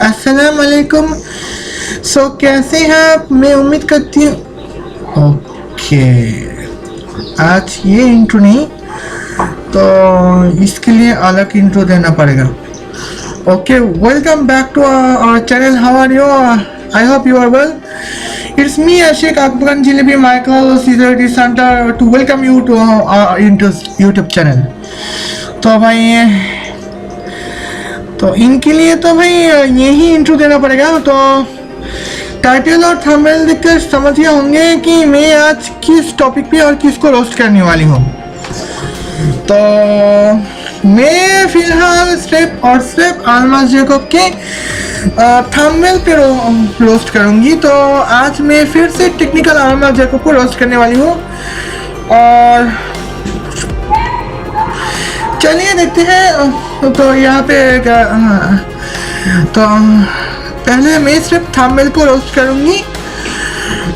अस्सलाम वालेकुम। सो कैसे हैं आप? मैं उम्मीद करती हूँ ओके। आज ये इंट्रो नहीं तो इसके लिए अलग इंट्रो देना पड़ेगा। Okay, welcome back to our channel. How are you? I hope you are well. It's me, Ashik Akbaran Jilebi Michael Caesar Santa, to welcome you to our YouTube channel। तो भाई तो इनके लिए तो भाई यही इंट्रो देना पड़ेगा। तो टाइटल और थंबनेल देखकर समझ गए होंगे कि मैं आज किस टॉपिक पे और किसको रोस्ट करने वाली हूँ। तो मैं फिलहाल सिर्फ और सिर्फ अल्मास जैकब के थंबनेल पे रोस्ट करूँगी। तो आज मैं फिर से टेक्निकल अल्मास जैकब को रोस्ट करने वाली हूँ और चलिए देखते हैं। तो यहाँ पे तो पहले मैं सिर्फ थंबनेल को रोस्ट करूँगी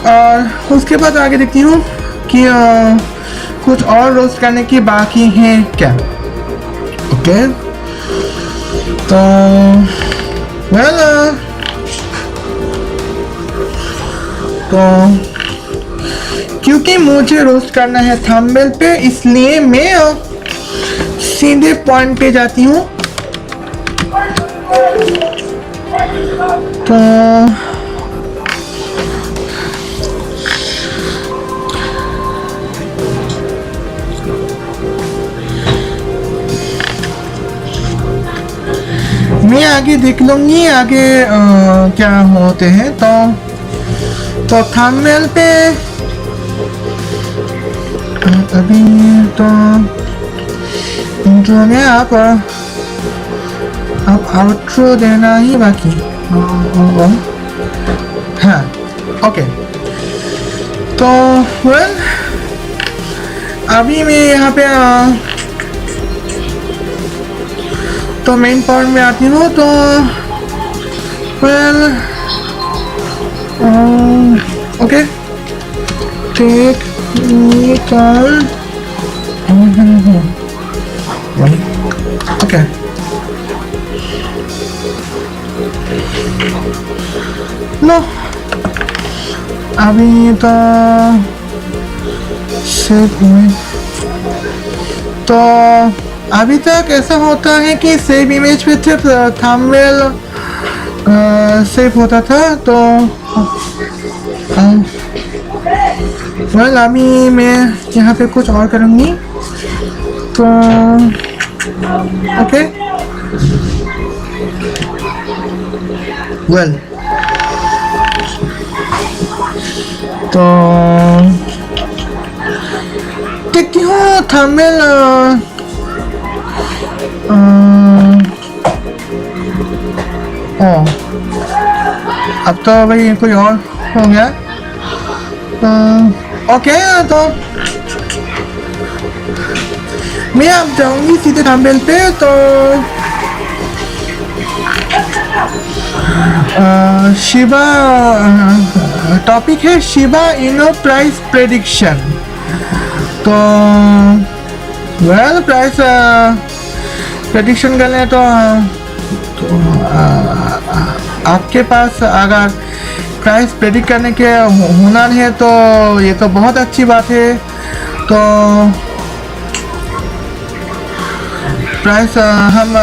और उसके बाद आगे देखती हूँ कि कुछ और रोस्ट करने की बाकी हैं क्या। ओके, तो वेल तो क्योंकि मुझे रोस्ट करना है थंबनेल पे, इसलिए मैं सीधे पॉइंट पे जाती हूँ। तो मैं आगे देख लूँगी आगे क्या होते हैं। तो थंबनेल पे अभी तो इंट्रो में आप आउट्रो देना ही बाकी। हाँ, ओके। तो वेल अभी मैं यहाँ पे तो मेन पॉइंट में आती हूँ। तो वेल ओके, टेक्निकल ओके। लो अभी तो तो अभी तक ऐसा होता है कि सेव इमेज पे सिर्फ थंबनेल सेव होता था। तो वेल अभी मैं यहाँ पे कुछ और करूँगी। तो ओके, वेल तो देखती हूँ थंबनेल अब तो भाई कोई और हो गया। ओके, तो मैं अब जाऊंगी सीधे थंबनेल पे। तो शिबा टॉपिक है शिबा इनो प्राइस प्रेडिक्शन। तो वेल प्राइस प्रेडिक्शन करने तो आपके पास अगर प्राइस प्रेडिक्ट करने के हुनर है तो ये तो बहुत अच्छी बात है। तो प्राइस हम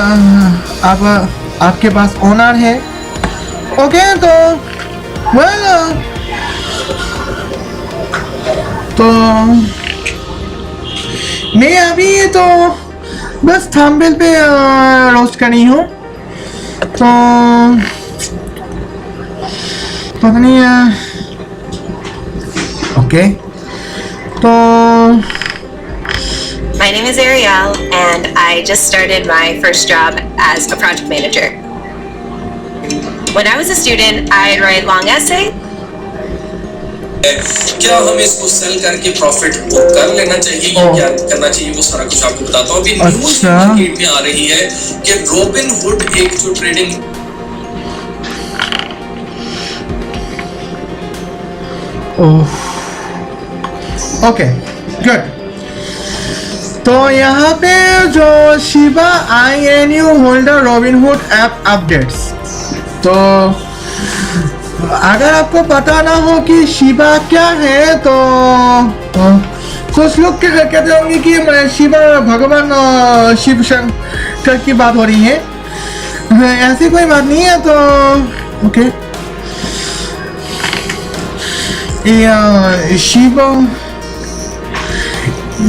आपके पास ओनर है। ओके, तो वेल तो मैं अभी तो बस थंबनेल पे रोस्ट करनी हूँ। तो पता नहीं ओके। तो My name is Ariel and I just started my first job as a project manager. When I was a student, I'd write long essay. क्या हम इसको सेल करके प्रॉफिट बुक कर लेना चाहिए या क्या करना चाहिए, वो सारा कुछ आपको बताता हूँ। अभी न्यूज़ मार्केट में आ रही है कि रॉबिनहुड एक जो ट्रेडिंग ओके गुड। तो यहाँ पे जो Shiba INU holder Robinhood app updates, तो अगर आपको पता ना हो कि शिबा क्या है तो कुछ लोग कहते होंगे कि शिबा भगवान शिव शंकर की बात हो रही है। ऐसी कोई बात नहीं है। तो ओके,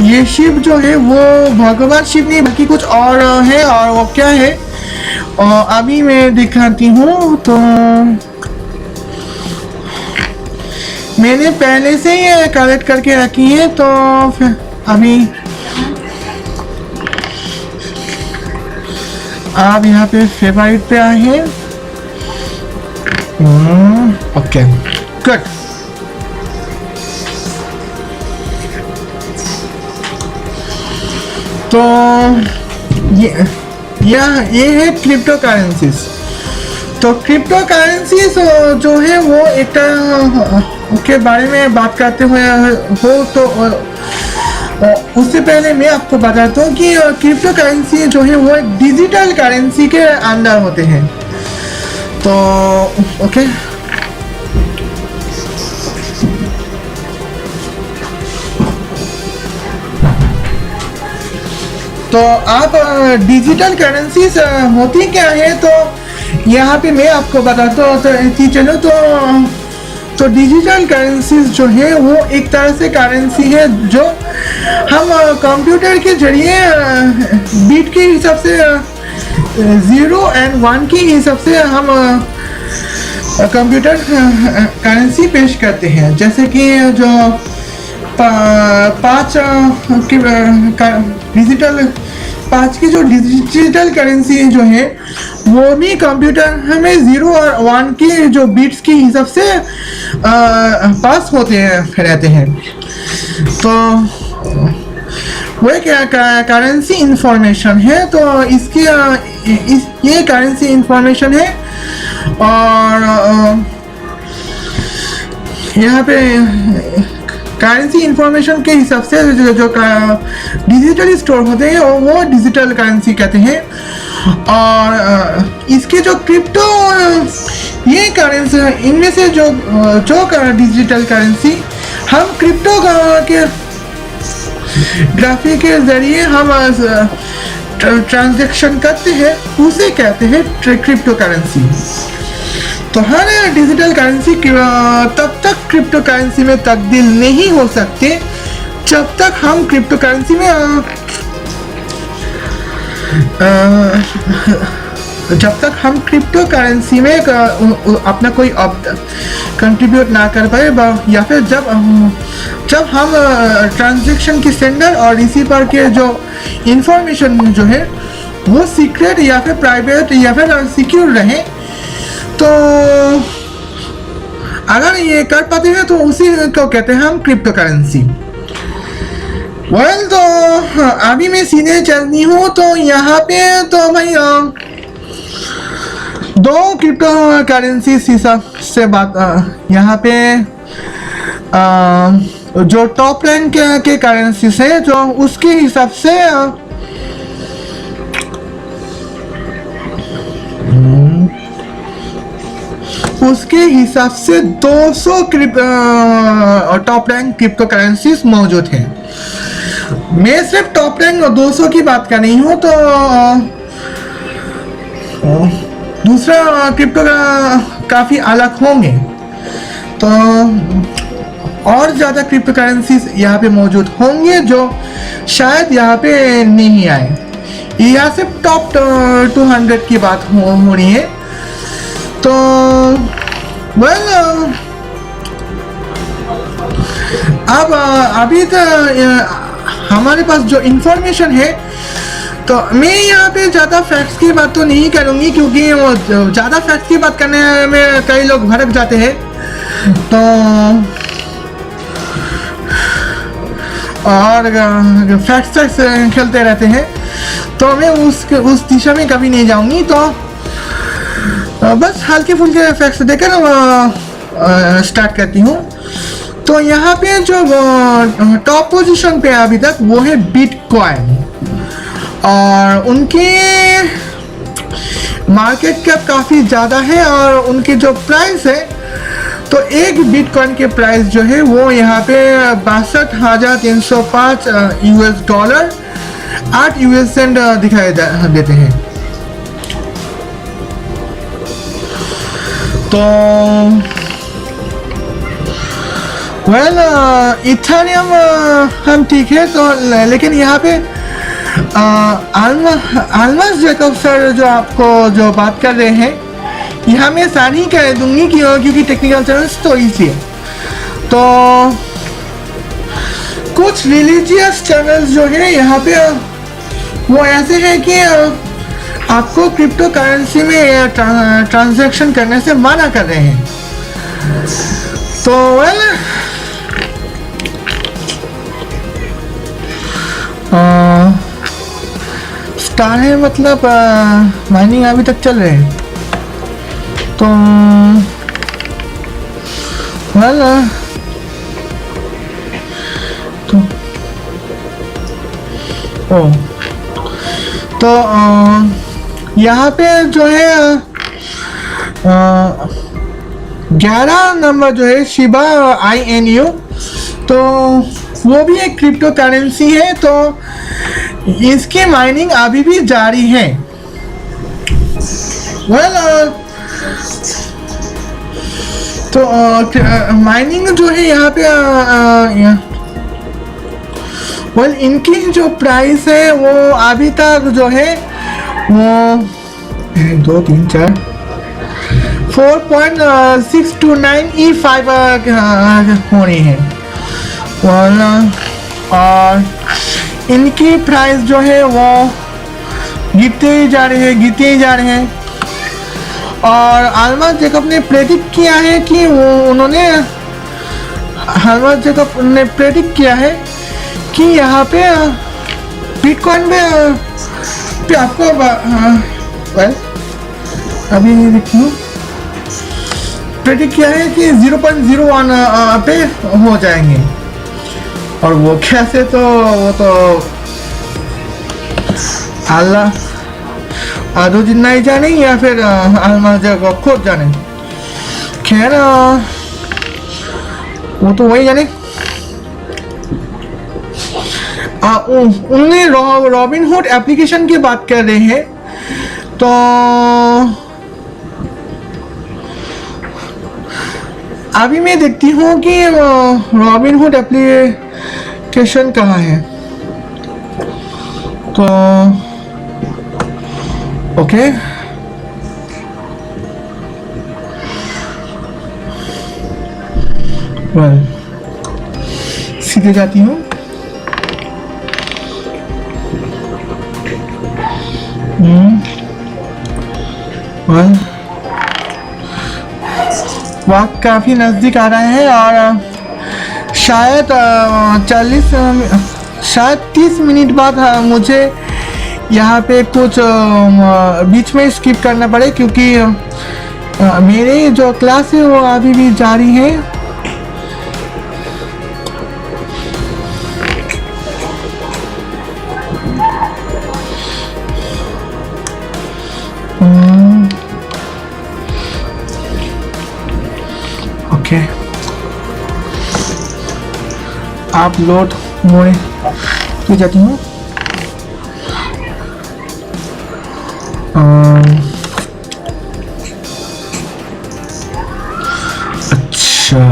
ये शिव जो है वो भगवान शिव नहीं बल्कि कुछ और है। और वो क्या है अभी मैं दिखाती हूँ। तो मैंने पहले से ही कलेक्ट करके रखी है। तो फिर अभी आप यहाँ पे फेवरेट पे आए हैं। Okay good. तो ये है क्रिप्टो करेंसीज। तो क्रिप्टो करेंसीज जो है वो एक के बारे में बात करते हुए हो तो उससे पहले मैं आपको बताता हूँ कि क्रिप्टो करेंसी जो है वो एक डिजिटल करेंसी के अंदर होते हैं। तो ओके, तो आप डिजिटल करेंसीज होती क्या है तो यहाँ पे मैं आपको बताता हूँ। तो चलो तो डिजिटल करेंसीज जो है वो एक तरह से करेंसी है जो हम कंप्यूटर के जरिए बीट के हिसाब से 0 और 1 के हिसाब से हम कंप्यूटर करेंसी पेश करते हैं। जैसे कि जो 5 की जो डिजिटल करेंसी जो है वो भी कंप्यूटर हमें 0 और 1 की जो बीट्स के हिसाब से पास होते हैं रहते हैं। तो वो एक करेंसी इंफॉर्मेशन है। तो इसकी ये करेंसी इंफॉर्मेशन है। और यहाँ पे करेंसी इंफॉर्मेशन के हिसाब से जो डिजिटल स्टोर होते हैं वो डिजिटल करेंसी कहते हैं। और इसके जो क्रिप्टो ये करेंसी इनमें से जो डिजिटल करेंसी हम क्रिप्टो के ग्राफी के जरिए हम ट्रांजैक्शन करते हैं उसे कहते हैं क्रिप्टो करेंसी। तो हर डिजिटल करेंसी तब तक क्रिप्टो करेंसी में तब्दील नहीं हो सकते जब तक हम क्रिप्टो करेंसी में जब तक हम क्रिप्टो करेंसी में अपना कोई कंट्रीब्यूट ना कर पाए या फिर जब हम ट्रांजैक्शन की सेंडर और रिसीवर के जो इंफॉर्मेशन जो है वो सीक्रेट या फिर प्राइवेट या फिर सिक्योर रहे। तो अगर ये कर पाते हैं तो उसी को कहते हैं हम क्रिप्टो करेंसी। वेल, तो अभी मैं सीधे चलनी हूँ। तो यहाँ पे तो भाई 2 क्रिप्टो करेंसी हिसाब से बात यहाँ पे जो टॉप रैंक के करेंसी है जो उसके हिसाब से उसके हिसाब से 200 टॉप रैंक क्रिप्टो करेंसीज मौजूद हैं। मैं सिर्फ टॉप रैंक 200 की बात कर रही हूँ। तो दूसरा क्रिप्टो काफ़ी अलग होंगे। तो और ज़्यादा क्रिप्टो करेंसीज यहाँ पे मौजूद होंगे जो शायद यहाँ पे नहीं आए। यहाँ से टॉप 200 की बात हो रही है। तो वेल, अब अभी तो हमारे पास जो इंफॉर्मेशन है तो मैं यहाँ पे ज़्यादा फैक्ट्स की बात तो नहीं करूँगी क्योंकि वो ज़्यादा फैक्ट्स की बात करने में कई लोग भड़क जाते हैं। तो और फैक्ट्स खेलते रहते हैं। तो मैं उस दिशा में कभी नहीं जाऊँगी। तो बस हल्के फुल्के फैक्ट्स देकर स्टार्ट करती हूँ। तो यहाँ पे जो टॉप पोजीशन पे अभी तक वो है बिटकॉइन, और उनकी मार्केट कैप काफ़ी ज़्यादा है, और उनकी जो प्राइस है, तो एक बिटकॉइन के प्राइस जो है वो यहाँ पे 62,305 US डॉलर 8 US सेंट दिखाई देते हैं। तो वेल इथेरियम हम ठीक है, तो लेकिन यहाँ पे आल्मास जैकब सर जो आपको जो बात कर रहे हैं, यहाँ मैं सारी कह दूंगी क्योंकि टेक्निकल चैनल्स तो इसलिए, तो कुछ रिलीजियस चैनल्स जो है यहाँ पे वो ऐसे हैं कि आपको क्रिप्टो करेंसी में ट्रांजैक्शन करने से मना कर रहे हैं। तो वेल स्टार है, मतलब माइनिंग अभी तक चल रहे हैं। तो वेल तो यहाँ पे जो है 11 नंबर जो है शिबा INU, तो वो भी एक क्रिप्टो करेंसी है, तो इसकी माइनिंग अभी भी जारी है। वेल तो माइनिंग जो है यहाँ पे वेल इनकी जो प्राइस है वो अभी तक जो है वो 1 2 3 4 4.629 E5 हो रही है, और इनकी प्राइस जो है वो गिरते ही जा रहे हैं। और आल्मास जैकब ने प्रेडिक्ट किया है कि आल्मास जैकब ने प्रेडिक्ट किया है कि यहाँ पे बिटकॉइन पे आपको अभी देखिए प्रेडिक्ट किया है कि 0.01 पे हो जाएंगे, और वो कैसे, तो वो तो अल्लाह आदो जिन्ना ही जाने, या फिर आल्मास जैकब खुद जाने। खैर वो तो वही जाने। उन्हें रॉबिनहुड एप्लीकेशन की बात कर रहे हैं, तो अभी मैं देखती हूँ कि रॉबिनहुड एप्लीकेशन कहाँ है। तो ओके वेल सीधे जाती हूँ। वक्त काफ़ी नज़दीक आ रहे हैं, और शायद 30 मिनट बाद मुझे यहाँ पे कुछ बीच में स्किप करना पड़े, क्योंकि मेरे जो क्लास है वो अभी भी जारी है। ओके आप लोड मोड़े तो जाती हूँ। अच्छा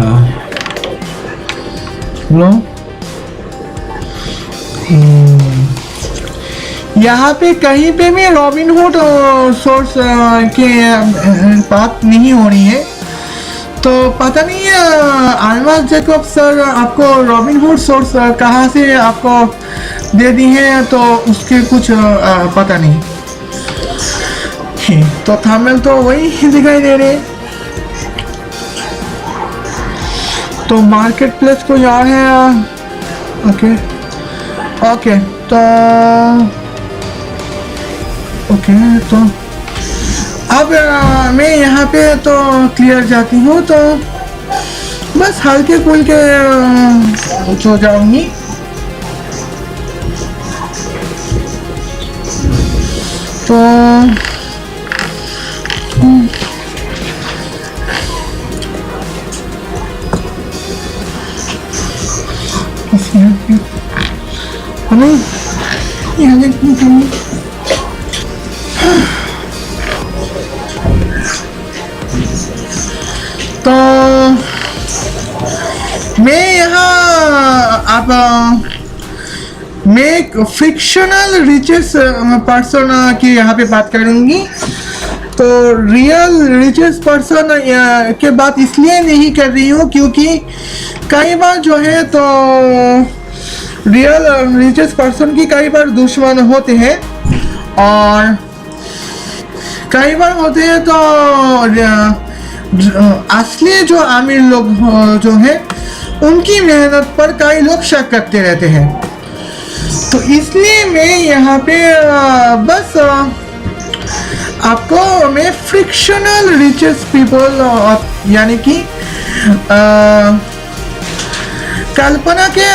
लो यहाँ पे कहीं पे भी रॉबिनहुड सोर्स के बात नहीं हो रही है, तो पता नहीं है आल्मास जैकब सर आपको रॉबिनहुड सोर्स कहाँ से आपको दे दी है, तो उसके कुछ पता नहीं। तो थंबनेल तो वही दिखाई दे रहे, तो मार्केट प्लेस कोई और है। ओके तो अब मैं यहाँ पे तो क्लियर जाती हूँ। तो बस हल्के फुल्के हो जाऊंगी। तो हमें यहाँ देखने के लिए तो मैं यहाँ मैं एक फिक्शनल रिचेस पर्सन की यहाँ पे बात करूँगी। तो रियल रिचेस पर्सन के बात इसलिए नहीं कर रही हूँ क्योंकि कई बार जो है तो रियल रिचेस पर्सन की कई बार दुश्मन होते हैं और कई बार होते हैं तो असली जो अमीर लोग जो हैं उनकी मेहनत पर कई लोग शक करते रहते हैं। तो इसलिए मैं यहाँ पे बस आपको मैं फ्रिक्शनल रिचेस पीपल यानी कि कल्पना के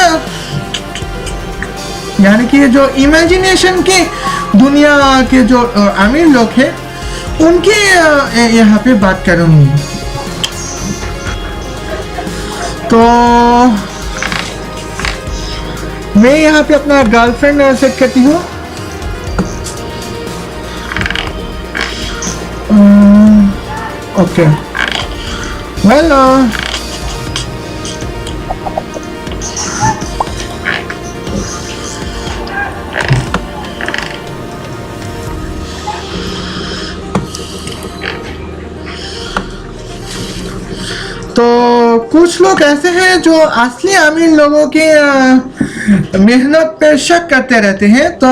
यानी कि जो इमेजिनेशन के दुनिया के जो अमीर लोग हैं उनके यहाँ पे बात करूँगी। तो मैं यहाँ पे अपना गर्लफ्रेंड सेट करती हूँ। ओके वेल तो कुछ लोग ऐसे हैं जो असली अमीर लोगों की मेहनत पे शक करते रहते हैं। तो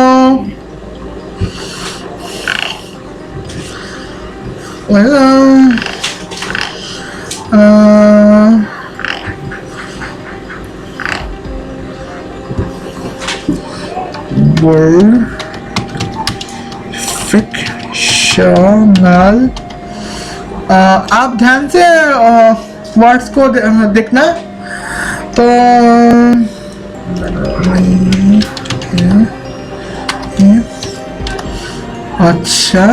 फिक्शनल आप ध्यान से वर्ड्स को देखना। तो अच्छा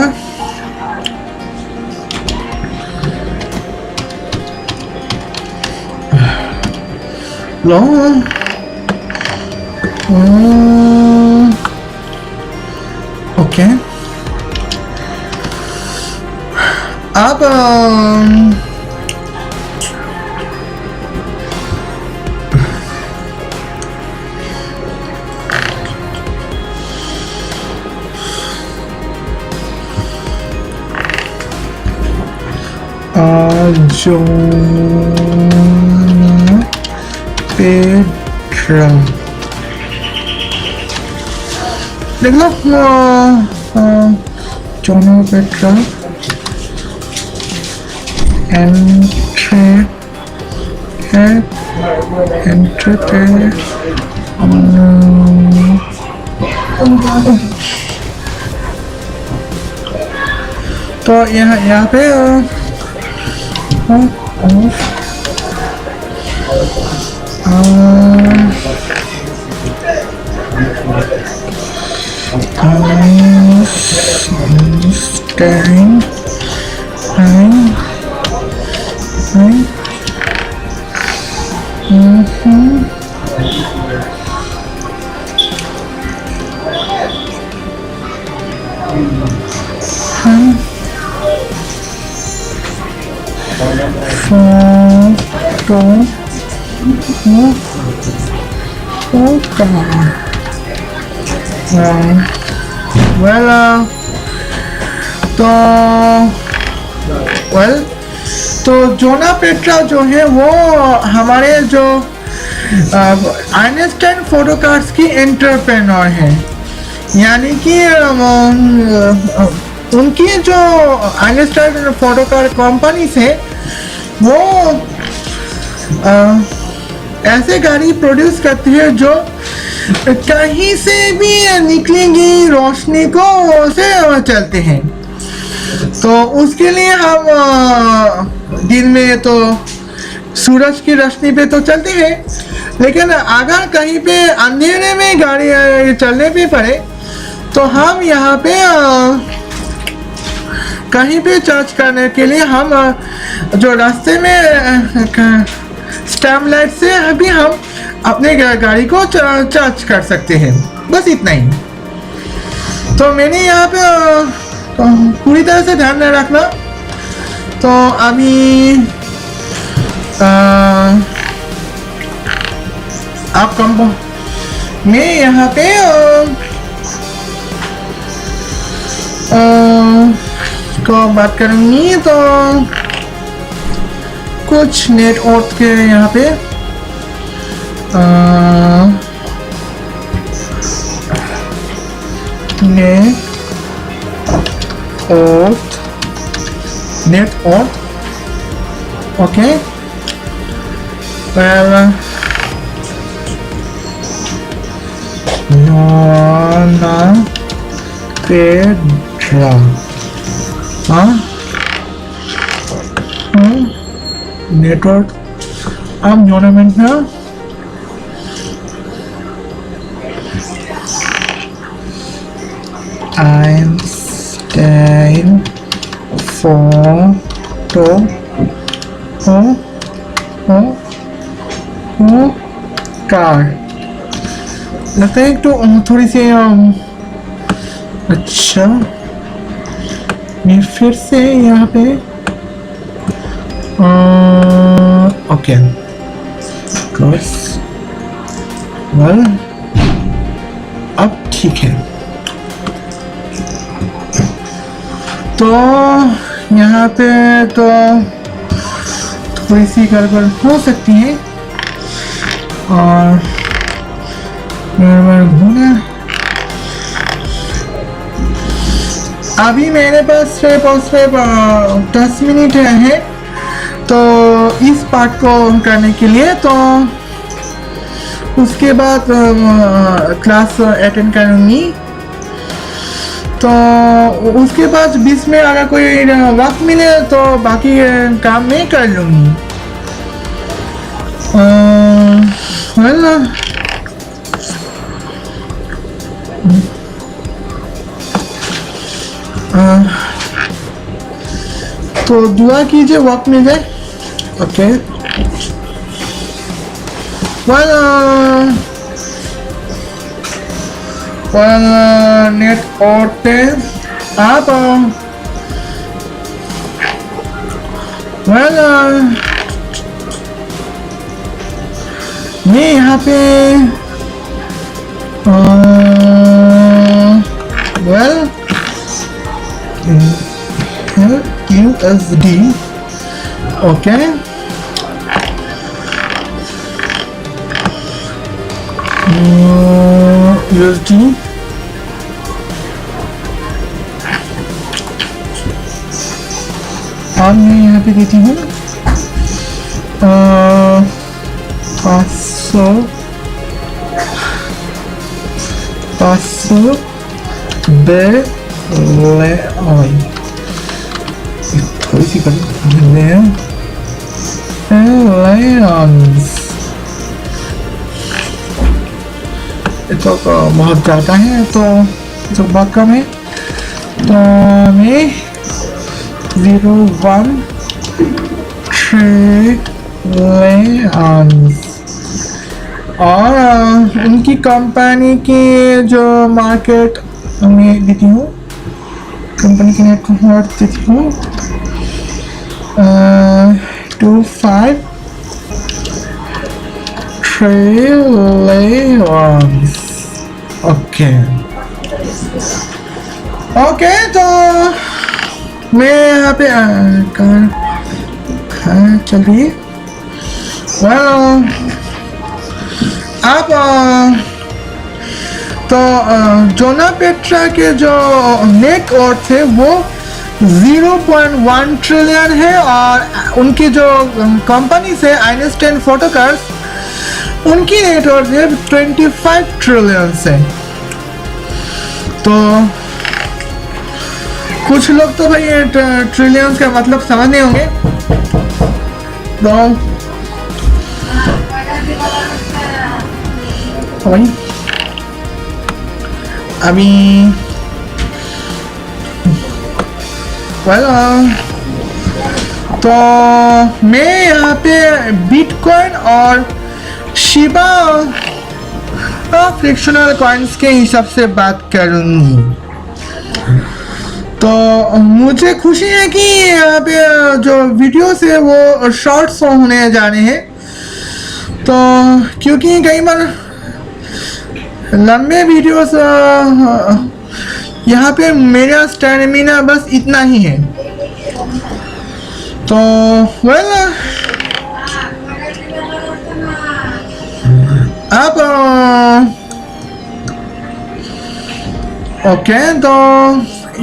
लो ओके अब जोना पेट्रा देख लो जोना पेट्रा तो यहाँ पे तो जोना पेट्रा जो है वो हमारे जो आइंस्टाइन फोटो कार्ड्स की एंटरप्रेन्योर है। यानी कि उनकी जो आइंस्टाइन फोटो कार्ड कंपनीज है वो ऐसे गाड़ी प्रोड्यूस करती है जो कहीं से भी निकलेगी रोशनी को से चलते हैं। तो उसके लिए हम दिन में तो सूरज की रोशनी पे तो चलते हैं, लेकिन अगर कहीं पे अंधेरे में गाड़ी चलने पे पड़े तो हम यहाँ पे कहीं पे चार्ज करने के लिए हम जो रास्ते में स्टैम्प लाइट से अभी हम अपने गाड़ी को चार्ज कर सकते हैं, बस इतना ही। तो मैंने यहाँ पे पूरी तरह से ध्यान नहीं रखना। तो अभी आप कम मैं यहाँ पे को बात करूँगी तो कुछ नेट ऑर्थ के यहाँ पे नेट ऑर्थ okay. well Nona Pedra network am Nona Pedra Einstein photo कार लगता है तो थोड़ी सी अच्छा मैं फिर से यहाँ पे ओके वेल अब ठीक है। तो यहाँ पे तो थोड़ी सी गड़बड़ हो सकती है और घूमना अभी मेरे पास सिर्फ 10 मिनट है तो इस पार्ट को करने के लिए। तो उसके बाद क्लास अटेंड करूँगी। तो उसके बाद बीच में अगर कोई वक्त मिले तो बाकी काम मैं कर लूँगी। तो दुआ कीजिए वक्त मिल जाए। ओके नेट और पे आप मैं यहाँ पे USD ओके USD और मैं यहाँ पे देती हूँ 500 थोड़ी सी तो बहुत ज़्यादा है तो जो बहुत कम है तो मैं 01 ट्रिलियन और उनकी कंपनी की जो मार्केट में देती हूँ, कंपनी की नेटवर्क देती हूँ 25 ट्रिलियन ओके। तो मैं यहाँ पे चल रही है। आप तो जोना पेट्रा के जो नेट वर्थ थे वो 0.1 ट्रिलियन है और उनकी जो कंपनी से आइंस्टाइन फोटोकार्स उनकी नेट वर्थ है 25 ट्रिलियन से। तो कुछ लोग तो भाई ट्रिलियन का मतलब समझ नहीं होंगे। तो वही अभी तो मैं यहाँ पे बिटकॉइन और शिबा फ्रिक्शनल कॉइन्स के हिसाब से बात करूँगी। तो मुझे खुशी है कि यहाँ पे जो वीडियोस है वो शॉर्ट्स होने जा रहे हैं, तो क्योंकि कई बार लंबे वीडियोस यहाँ पे मेरा स्टैमिना बस इतना ही है। तो वेल आप ओके, तो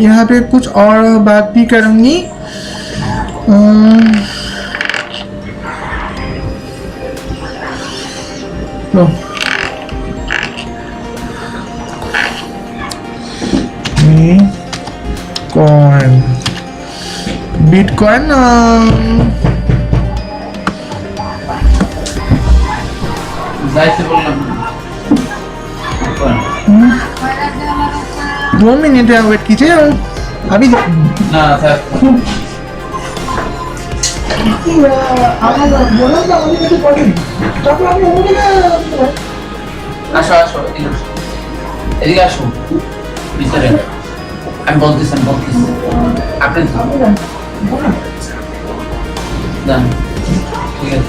यहाँ पे कुछ और बात भी करूँगी। कॉइन बिटकॉइन दो मिनट वेट कीजिए अभी ना सर আসো আসো এদিকে আসো ভিতরে আমি বলতেছি আপনি দান ঠিক আছে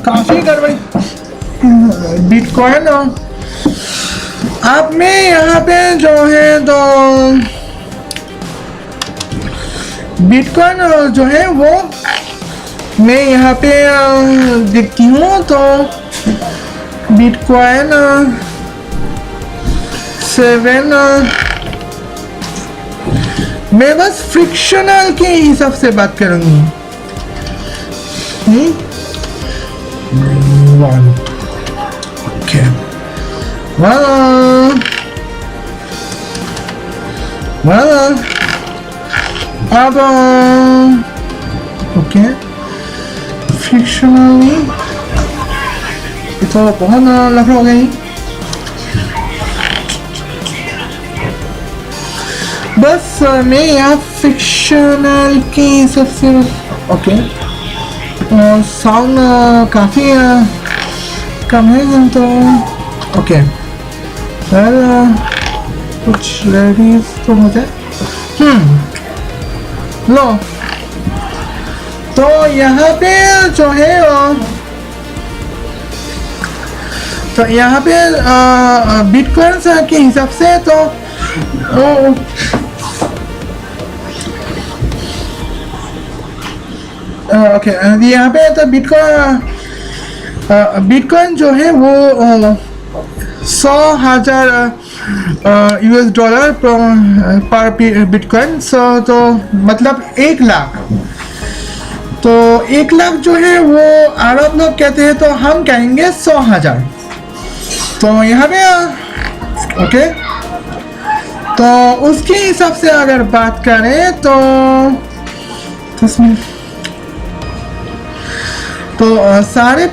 काफी गड़बड़ी बिटकॉइन आप में यहाँ पे जो है तो बिटकॉइन जो है वो मैं यहाँ पे देखती हूँ तो बिटकॉइन 7 मैं बस फ्रिक्शनल के हिसाब से बात करूँगी। 1 ओके अब ओके फ्रिक्शनली तो बहुत लफड़ा हो गई। बस मैं यहाँ फ्रिक्शनल के हिसाब से ओके साउंड काफ़ी कम है तो ओके कुछ रेडी तो हो जाए। लो तो यहाँ पे जो है तो यहाँ पे बिटकॉइन के हिसाब से तो ओके यहाँ पे तो बिटकॉइन जो है वो 100,000 US डॉलर पर बिटकॉइन तो मतलब 1 लाख। तो 1 लाख जो है वो अरब लोग कहते हैं तो हम कहेंगे 100,000। तो यहाँ पे ओके तो उसके हिसाब से अगर बात करें तो सारे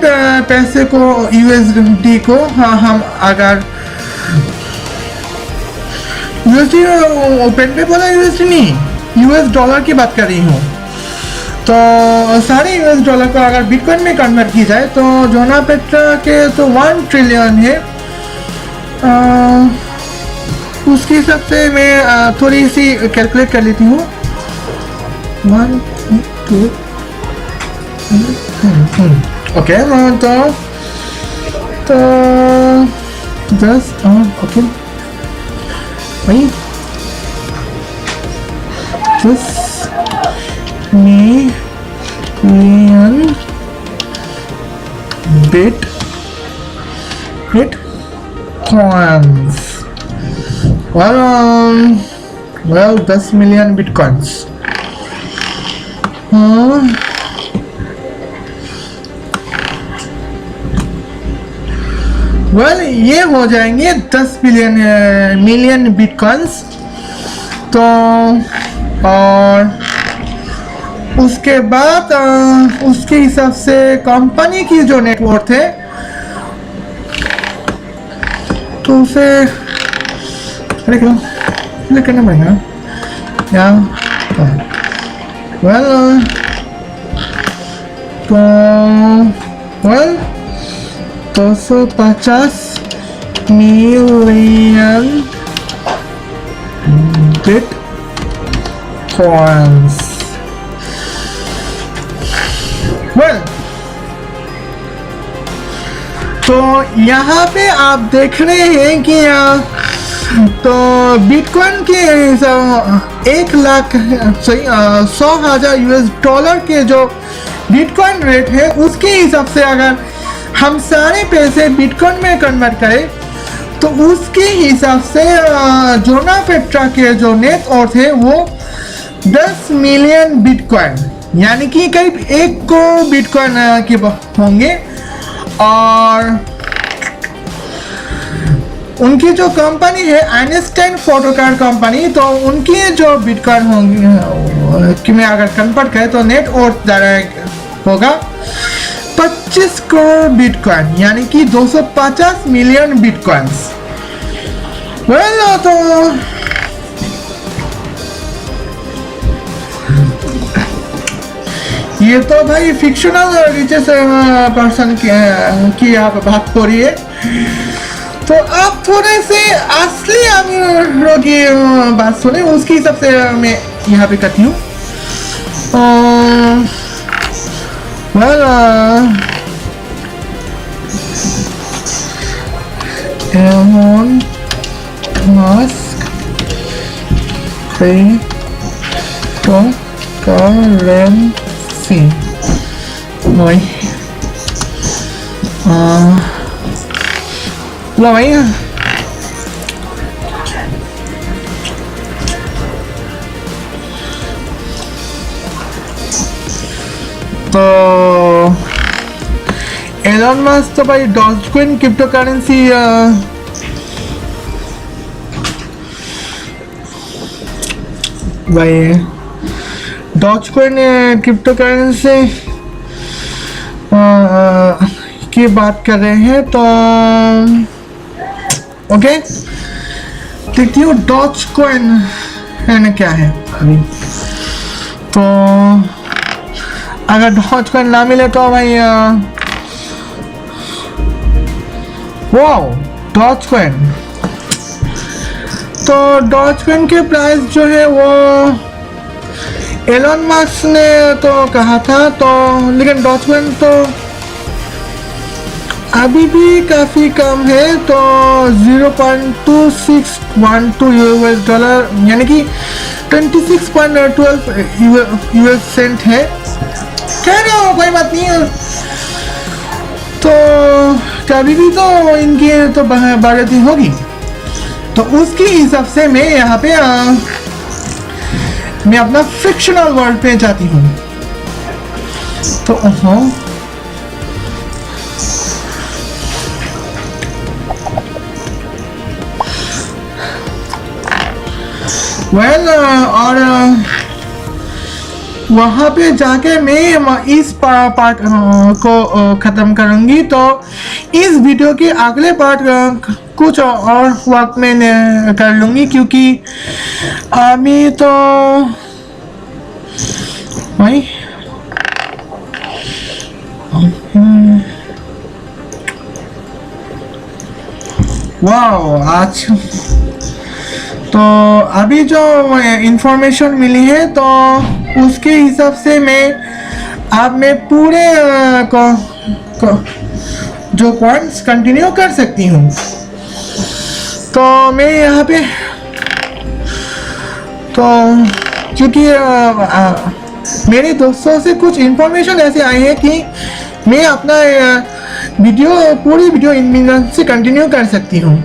पैसे को USD को हम अगर USD ओपन पे बोला USD नहीं US डॉलर की बात कर रही हूँ। तो सारे US डॉलर को अगर बिटकॉइन में कन्वर्ट की जाए तो जोना पेट्रा के तो 1 ट्रिलियन है। उसके हिसाब से मैं थोड़ी सी कैलकुलेट कर लेती हूँ। 1 2 ओके तो 10 ओके वही 10 million bitcoins well 10 million bitcoins ये हो जाएंगे 10 मिलियन बिटकॉइन्स। तो और उसके बाद उसके हिसाब से कंपनी की जो नेटवर्थ है तो उसे करना पड़ेगा या वेल 250 मिलियन बिटकॉइंस। तो यहाँ पे आप देख रहे हैं कि तो बिटकॉइन के 1,00,000 सही 100,000 US डॉलर के जो बिटकॉइन रेट है उसके हिसाब से अगर हम सारे पैसे बिटकॉइन में कन्वर्ट करें तो उसके हिसाब से जोना पेट्रा के जो नेट वर्थ है वो 10 मिलियन बिटकॉइन यानी कि करीब 1 करोड़ बिटकॉइन के होंगे। और उनकी जो कंपनी है आइंस्टाइन फोटोकार्ड कंपनी, तो उनकी जो बिटकॉइन होंगे कि मैं अगर कन्वर्ट करें तो नेट वर्थ ज़्यादा होगा 25 करोड़ बिटकॉइन यानी कि 250 मिलियन बिटकॉइंस। तो ये तो भाई फिक्शनल रिचेस पर्सन की आप बात हो रही है, तो आप थोड़े से असली अमीरों की बात सुने उसके हिसाब से मैं यहाँ पे करती हूँ। एलोन मस्क करेंसी भाई लो भाई तो एलोन मस्क तो भाई डॉजकॉइन क्रिप्टो करेंसी भाई डॉजकॉइन क्रिप्टो करेंसी की बात कर रहे हैं, तो ओके देखती हूँ डॉजकॉइन है ना क्या है अभी। तो अगर डॉजकॉइन ना मिले तो भाई वाओ डॉजकॉइन, तो डॉजकॉइन के प्राइस जो है वो एलोन मस्क ने तो कहा था, तो लेकिन डॉजकॉइन तो अभी भी काफ़ी कम है, तो 0.2612 US डॉलर यानी कि 26.12 US सेंट है। खैर कोई बात नहीं है, तो कभी भी तो इनकी तो बढ़ोतरी होगी, तो उसके हिसाब से मैं यहाँ पे मैं अपना फिक्शनल वर्ल्ड पे जाती हूँ। तो और वहाँ पे जाके मैं इस पार्ट को ख़त्म करूँगी, तो इस वीडियो के अगले पार्ट कुछ और वक्त में कर लूँगी, क्योंकि अभी तो भाई वाओ आज तो अभी जो इंफॉर्मेशन मिली है तो उसके हिसाब से मैं पूरे जो पॉइंट्स कंटिन्यू कर सकती हूँ। तो मैं यहाँ पे तो क्योंकि मेरे दोस्तों से कुछ इंफॉर्मेशन ऐसे आई है कि मैं अपना पूरी वीडियो इन से कंटिन्यू कर सकती हूँ।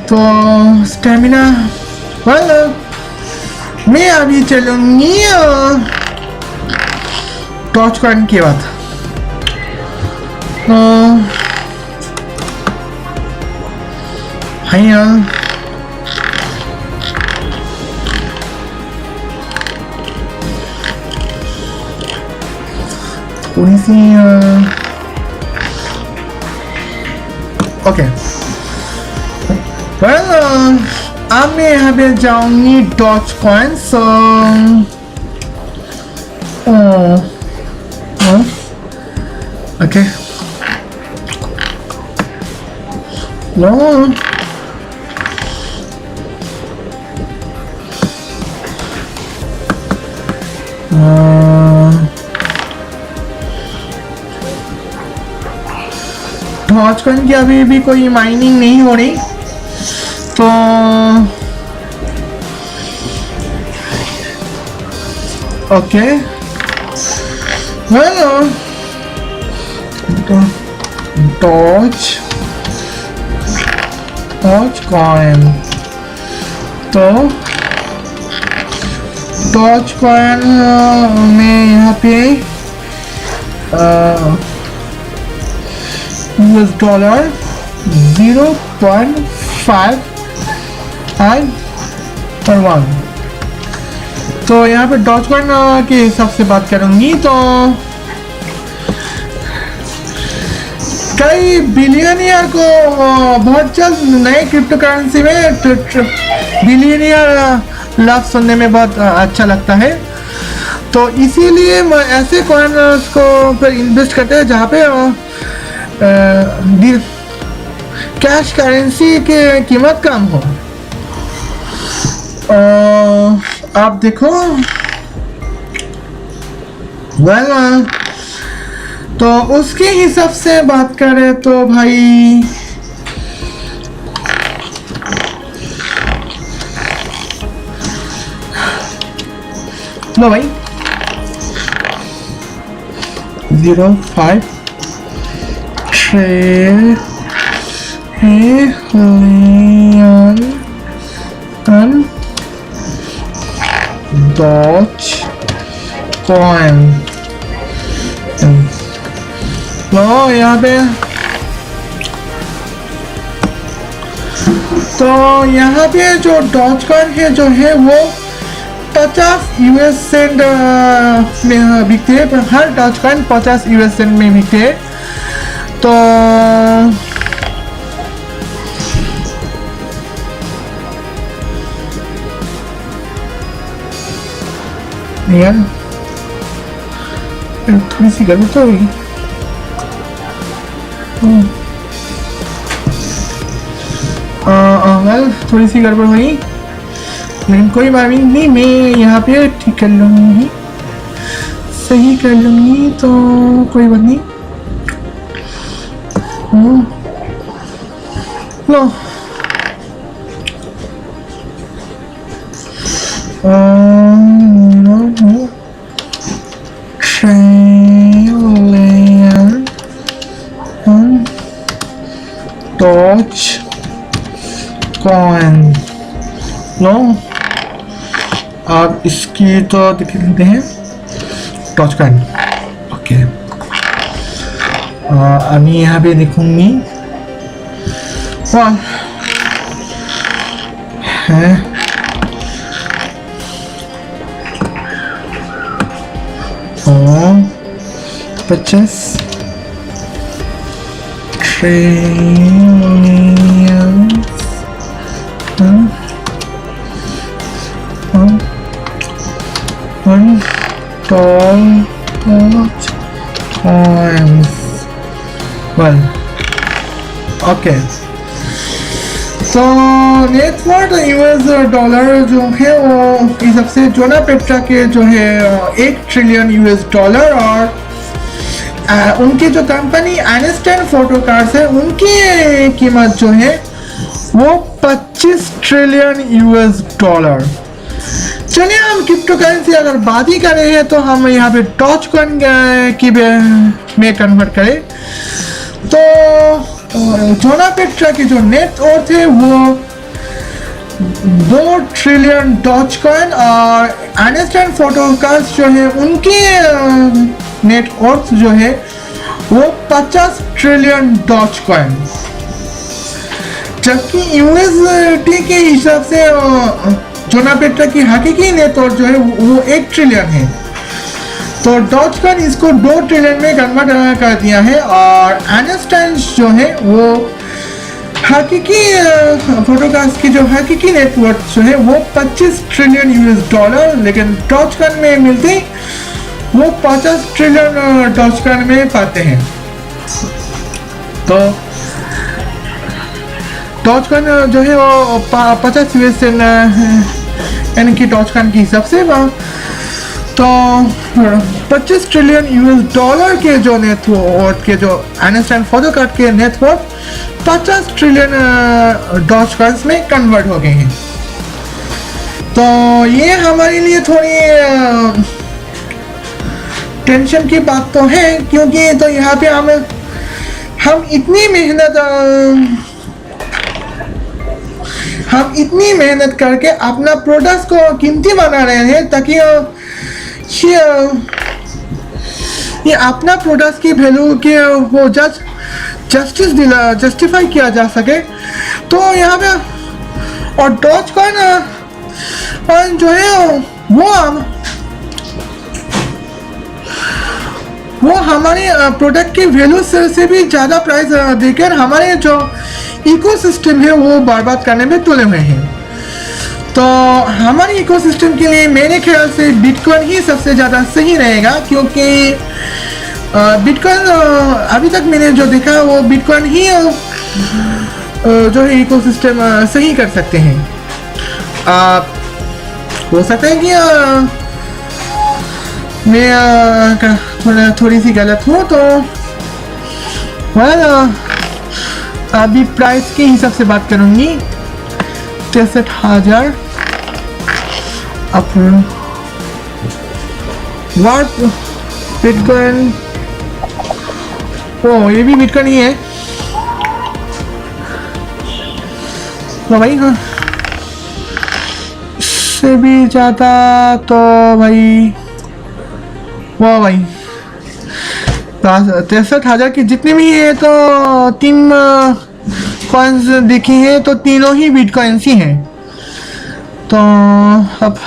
तो स्टेमिना मैं अभी चलूँगी डॉजकॉइन के बाद। भैया थोड़ी सी ओके। वेल अब मैं यहाँ पे जाऊंगी Doge coin. So okay no Doge coin की अभी भी कोई माइनिंग नहीं हो रही, तो ओके वेल डॉज कॉइन, तो डॉज कॉइन में यहाँ पे US डॉलर 0.5 and per 1। तो यहाँ पे डॉज कॉइन के हिसाब से बात करूंगी तो कई बिलियनियर को बहुत जल्द नए क्रिप्टो करेंसी में बिलियनियर लाभ सुनने में बहुत अच्छा लगता है। तो इसीलिए ऐसे कॉइन्स को पर इन्वेस्ट करते हैं जहाँ पे कैश करेंसी की कीमत कम हो। आप देखो वेल तो उसके हिसाब से बात करें तो भाई लो भाई 0.5 trillion डॉज कॉइन। लो यहाँ पे तो यहाँ पे जो डॉज कॉइन है जो है वो 50 US सेंट में बिकते हैं, पर हर डॉज कॉइन 50 US सेंट में बिकते हैं। तो यार थोड़ी सी गड़बड़ तो होगी। वेल थोड़ी सी गड़बड़ हुई, लेकिन कोई बात नहीं, मैं यहाँ पे ठीक कर लूँगी, सही कर लूँगी, तो कोई बात नहीं। लो डॉज कॉइन लो, आप इसकी तो देख लेते हैं डॉज कॉइन। ओके अभी यहाँ पे देखूंगी है 50 ट्रिलियन coins। well okay तो नेटवर्थ US डॉलर जो है वो इस सबसे जोना पेट्रा के जो है 1 ट्रिलियन US डॉलर, और उनकी जो कंपनी एनस्टन फोटो कार्ड्स है उनकी कीमत जो है वो 25 ट्रिलियन US डॉलर। चलिए हम क्रिप्टो करेंसी अगर बात ही कर रहे हैं तो हम यहाँ पे डॉज कॉइन की में कन्वर्ट करें तो जोना पेट्रा की जो नेट वर्थ है वो 2 ट्रिलियन डॉज कॉइन, और एनस्टन फोटो कार्ड्स जो है उनकी नेट वर्थ जो है वो 50 ट्रिलियन डॉज कॉइन, जबकि यूएसडी के हिसाब से जोना पेट्रा की हकीकी नेट वर्थ जो है वो 1 ट्रिलियन है। तो डॉजकॉइन इसको 2 ट्रिलियन में कन्वर्ट कर दिया है, और एनस्टैंस जो है वो हकीकी फोटोकास्ट की जो हकीकी नेटवर्क जो है वो 25 ट्रिलियन यूएस डॉलर, लेकिन डॉजकॉइन में मिलते वो 50 ट्रिलियन डॉजकॉइन में पाते हैं। तो डॉजकॉइन जो है वो 50 यूएस यानी कि डॉजकॉइन के हिसाब से तो 25 ट्रिलियन यूएस डॉलर के जो नेटवर्क के जो एनस्टैंस फोटोकास्ट के नेटवर्क 50 ट्रिलियन डॉजकॉइंस में कन्वर्ट हो गए हैं। तो ये हमारे लिए थोड़ी टेंशन की बात तो है, क्योंकि तो यहाँ पे हम इतनी मेहनत करके अपना प्रोडक्ट को कीमती बना रहे हैं, ताकि ये अपना प्रोडक्ट की वैल्यू के वो जस्टिफाई किया जा सके। तो यहाँ पे और डॉजकॉइन जो है वो हमारे प्रोडक्ट की वैल्यू से भी ज़्यादा प्राइस देकर हमारे जो इकोसिस्टम है वो बर्बाद करने में तुले हुए हैं। तो हमारे इकोसिस्टम के लिए मेरे ख्याल से बिटकॉइन ही सबसे ज़्यादा सही रहेगा, क्योंकि बिटकॉइन अभी तक मैंने जो देखा वो बिटकॉइन ही जो है इकोसिस्टम सही कर सकते हैं। हो सकता है कि मैं थोड़ी सी गलत हूँ, तो अभी प्राइस के हिसाब से बात करूँगी। 63,000 वाट बिटकॉइन, ओ ये भी बिटकॉइन ही है। तो भाई हाँ, इससे भी ज़्यादा तो भाई वो भाई 63,000 की जितने भी है, तो 3 कॉइन्स देखे हैं, तो तीनों ही बिटकॉइंस ही हैं। तो अब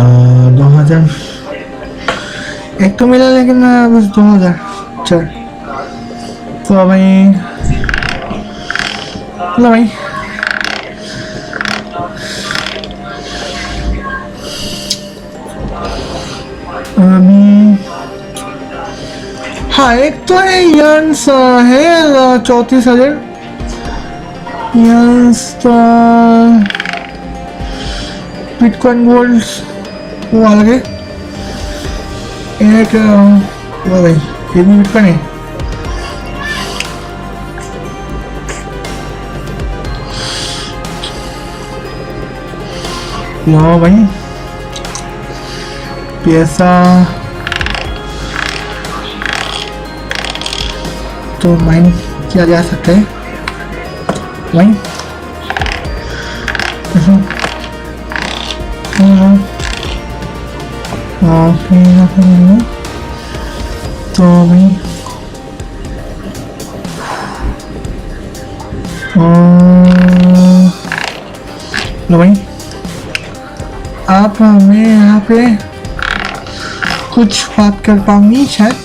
दो 2000 एक तो मिला, लेकिन बस 2000 चल। तो भाई लो भाई हाँ, एक तो है यंस है 34,000 यंस, तो बिटकॉइन गोल्ड वो अलग है। एक वो भाई ये भी बिटकॉइन है। लो भाई पैसा तो माइन किया जा सकता है वहीं। तो भाई लो भाई आप मैं यहाँ पे कुछ बात कर पाऊंगी शायद।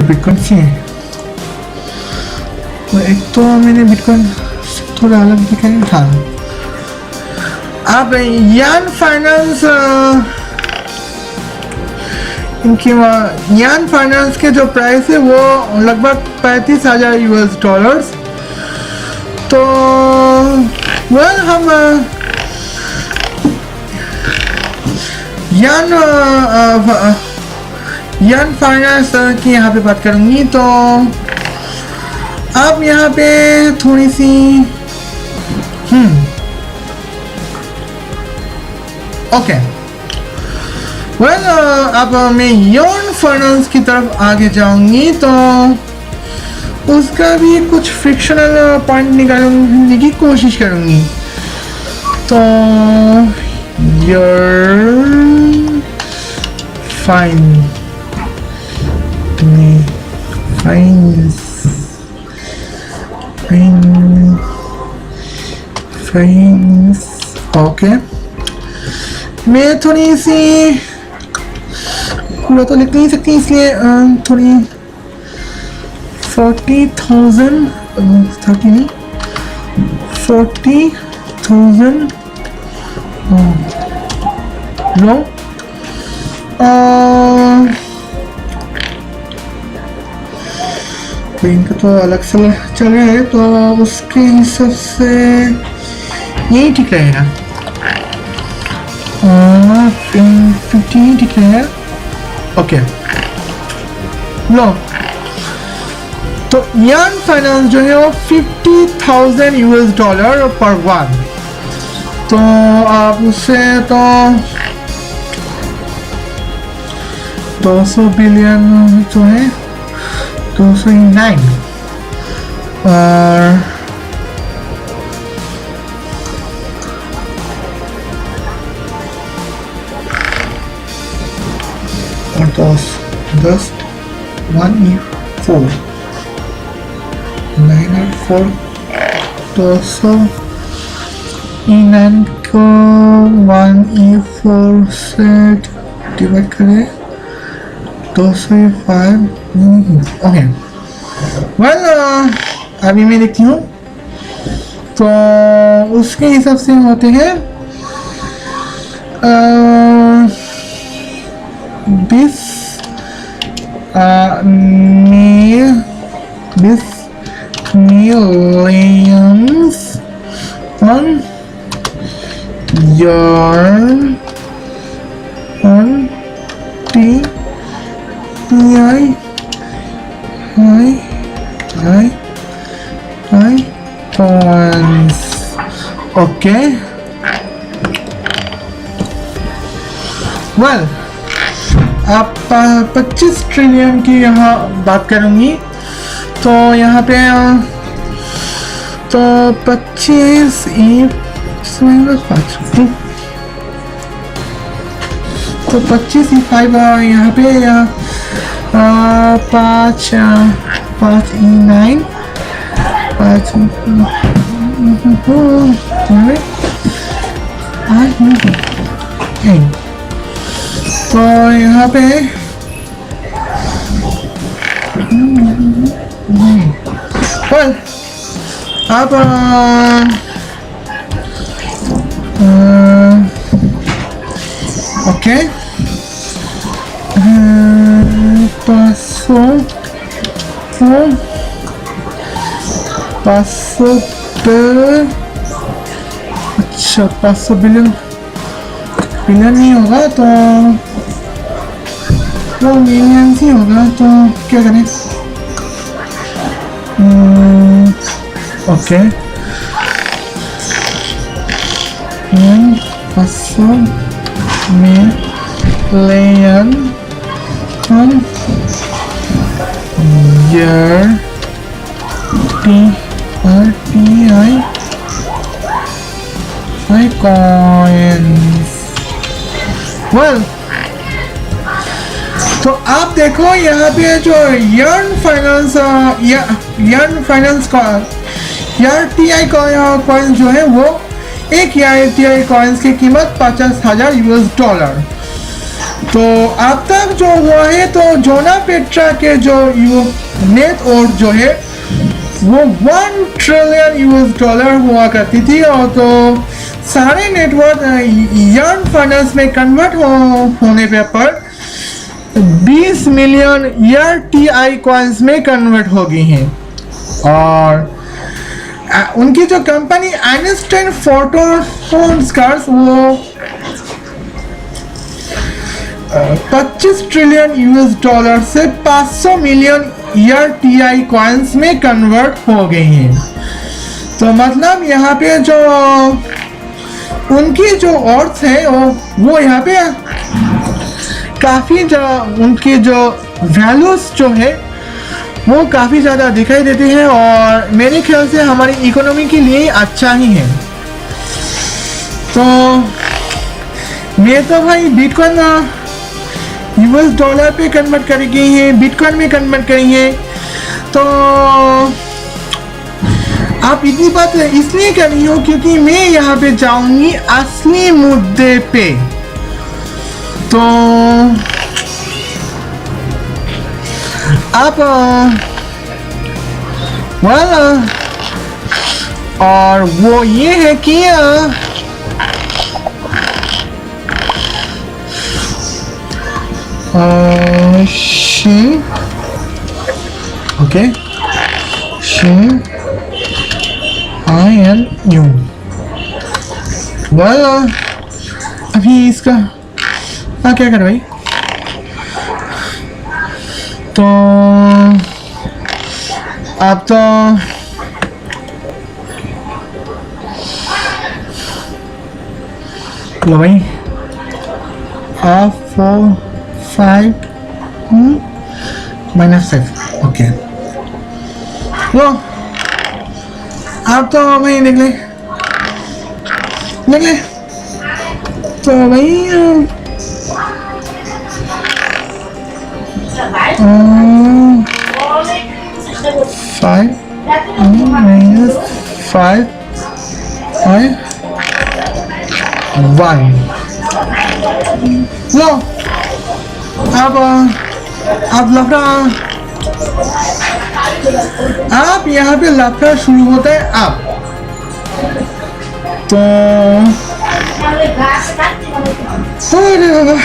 बिटकॉइन से तो एक तो मैंने बिटकॉइन थोड़ा अलग दिखाया था। अब यान फाइनेंस इनकी यान फाइनेंस के जो प्राइस है वो लगभग 35,000 यूएस डॉलर्स। तो वेल हम यान फाइनेंस की यहाँ पे बात करूँगी। तो आप यहाँ पे थोड़ी सी ओके वेल अब मैं यान फाइनेंस की तरफ आगे जाऊँगी, तो उसका भी कुछ फ्रिक्शनल पॉइंट निकालने की कोशिश करूँगी। तो You're fine. Fine. Okay. मैं थोड़ी सी पूरा तो लिख नहीं सकती, इसलिए थोड़ी 40,000 30 नहीं 40,000 लो। तो इनका तो अलग से चल रहा है, तो उसके हिसाब से यही ठीक रहेगा। 15 ठीक है। ओके लो, तो यार्न फाइनेंस जो है वो 50,000 US डॉलर पर वन। तो आप उससे तो 200 बिलियन जो है 209 और दस 1E4 9 200 E9 को 1E4 से डिवाइड करें 205। ओके वेल अभी मैं देखती हूँ, तो उसके हिसाब से होते हैं 20 millions on yarn on TI coins। Okay well आप 25 ट्रिलियन की यहाँ बात करूँगी, तो यहाँ पे तो 25 तो 25E5 यहाँ पे 5E9 तो यहाँ पे आप ओके 500 अच्छा 500 बिलियन नहीं होगा, तो मिलियन ही होगा, तो क्या करें। Okay 500 million year TI coins। Well तो आप देखो यहाँ पे जो यार्न फाइनेंस का TI कॉइन्स जो है वो एक TI कॉइन्स की कीमत 50,000 US डॉलर। तो अब तक जो हुआ है, तो जोना पेट्रा के जो नेट वर्थ जो है वो 1 ट्रिलियन US डॉलर हुआ करती थी, और तो सारे नेटवर्क यार्न फाइनेंस में कन्वर्ट होने पर 20 मिलियन TI कॉइन्स में कन्वर्ट हो गई हैं। और उनकी जो कंपनी आइंस्टाइन फोटोन्स वो 25 ट्रिलियन US डॉलर से 500 मिलियन TI कॉइन्स में कन्वर्ट हो गई हैं। तो मतलब यहाँ पे जो उनकी जो ऑर्थ है वो यहाँ पे काफ़ी उनकी जो वैल्यूज जो है वो काफ़ी ज़्यादा दिखाई देती है, और मेरे ख्याल से हमारी इकोनॉमी के लिए अच्छा ही है। तो मैं तो भाई बिटकॉइन यूएस डॉलर पे कन्वर्ट करेंगे हैं, बिटकॉइन में कन्वर्ट करेंगे। तो आप इतनी बात इसलिए कर रही हो क्योंकि मैं यहाँ पे जाऊंगी असली मुद्दे पे। तो आप और वो ये है कि she okay she I and you अभी इसका क्या कर भाई। तो आप तो लो भाई आप 4 5 -5 ओके। लो आप तो भाई निकले तो भाई 5 -5 1 लो आप लफड़ा आप यहाँ पे लफड़ा शुरू होता है आप तो अरे बाबा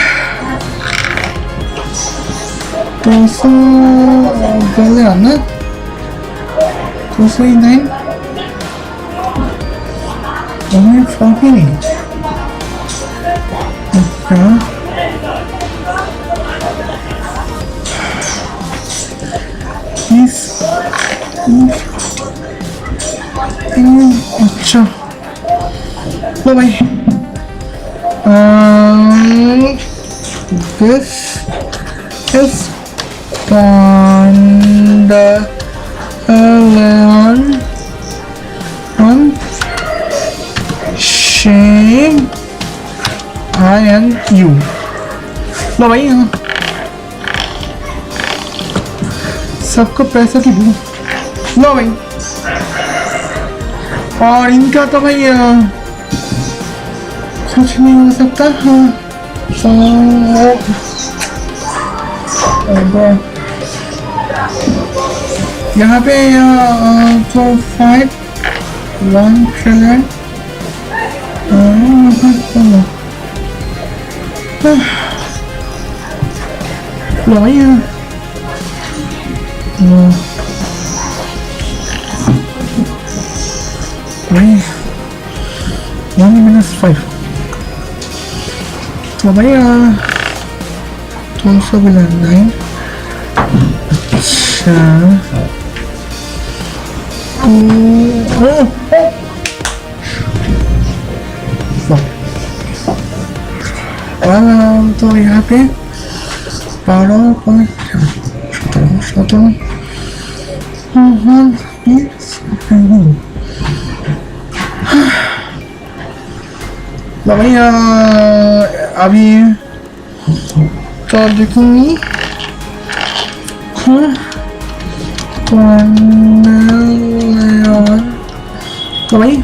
तो पहले आना 239 40 नहीं अच्छा लो भाई this is Leon on shame I and you लो भाई सबको पैसा की भूख लो भाई। और इनका तो भाई कुछ नहीं हो सकता। हाँ यहाँ पे तो 5 1 ट्रिलियन लो भाई भाई 1 -5 तो भाई 209 अच्छा तो यहाँ पे 12.17 भाई अभी तो देखूंगी तो भाई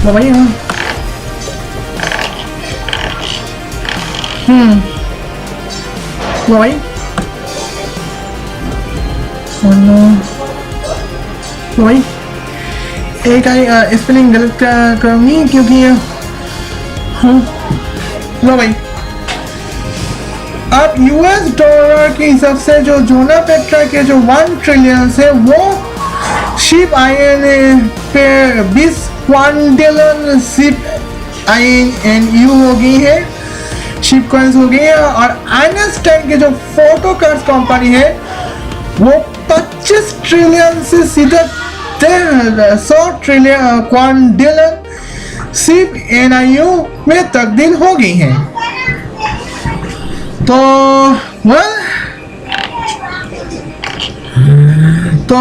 तो भाई तो भाई तो भाई एक स्पेलिंग गलत करूँगी क्योंकि लो भाई आप यूएस डॉलर के हिसाब से जो जोना पेट्रा के जो 1 ट्रिलियन है वो शिप आईएन पे 20 क्वांटिलन शिप INU हो गई है, शिप कॉइन्स हो गई है। और आइनस्टाइन के जो फोटो कार्ड्स कंपनी है वो 25 ट्रिलियन से सीधा 100 ट्रिलियन क्वांटिलन शिप NIU में तब्दील हो गई है। तो वेल तो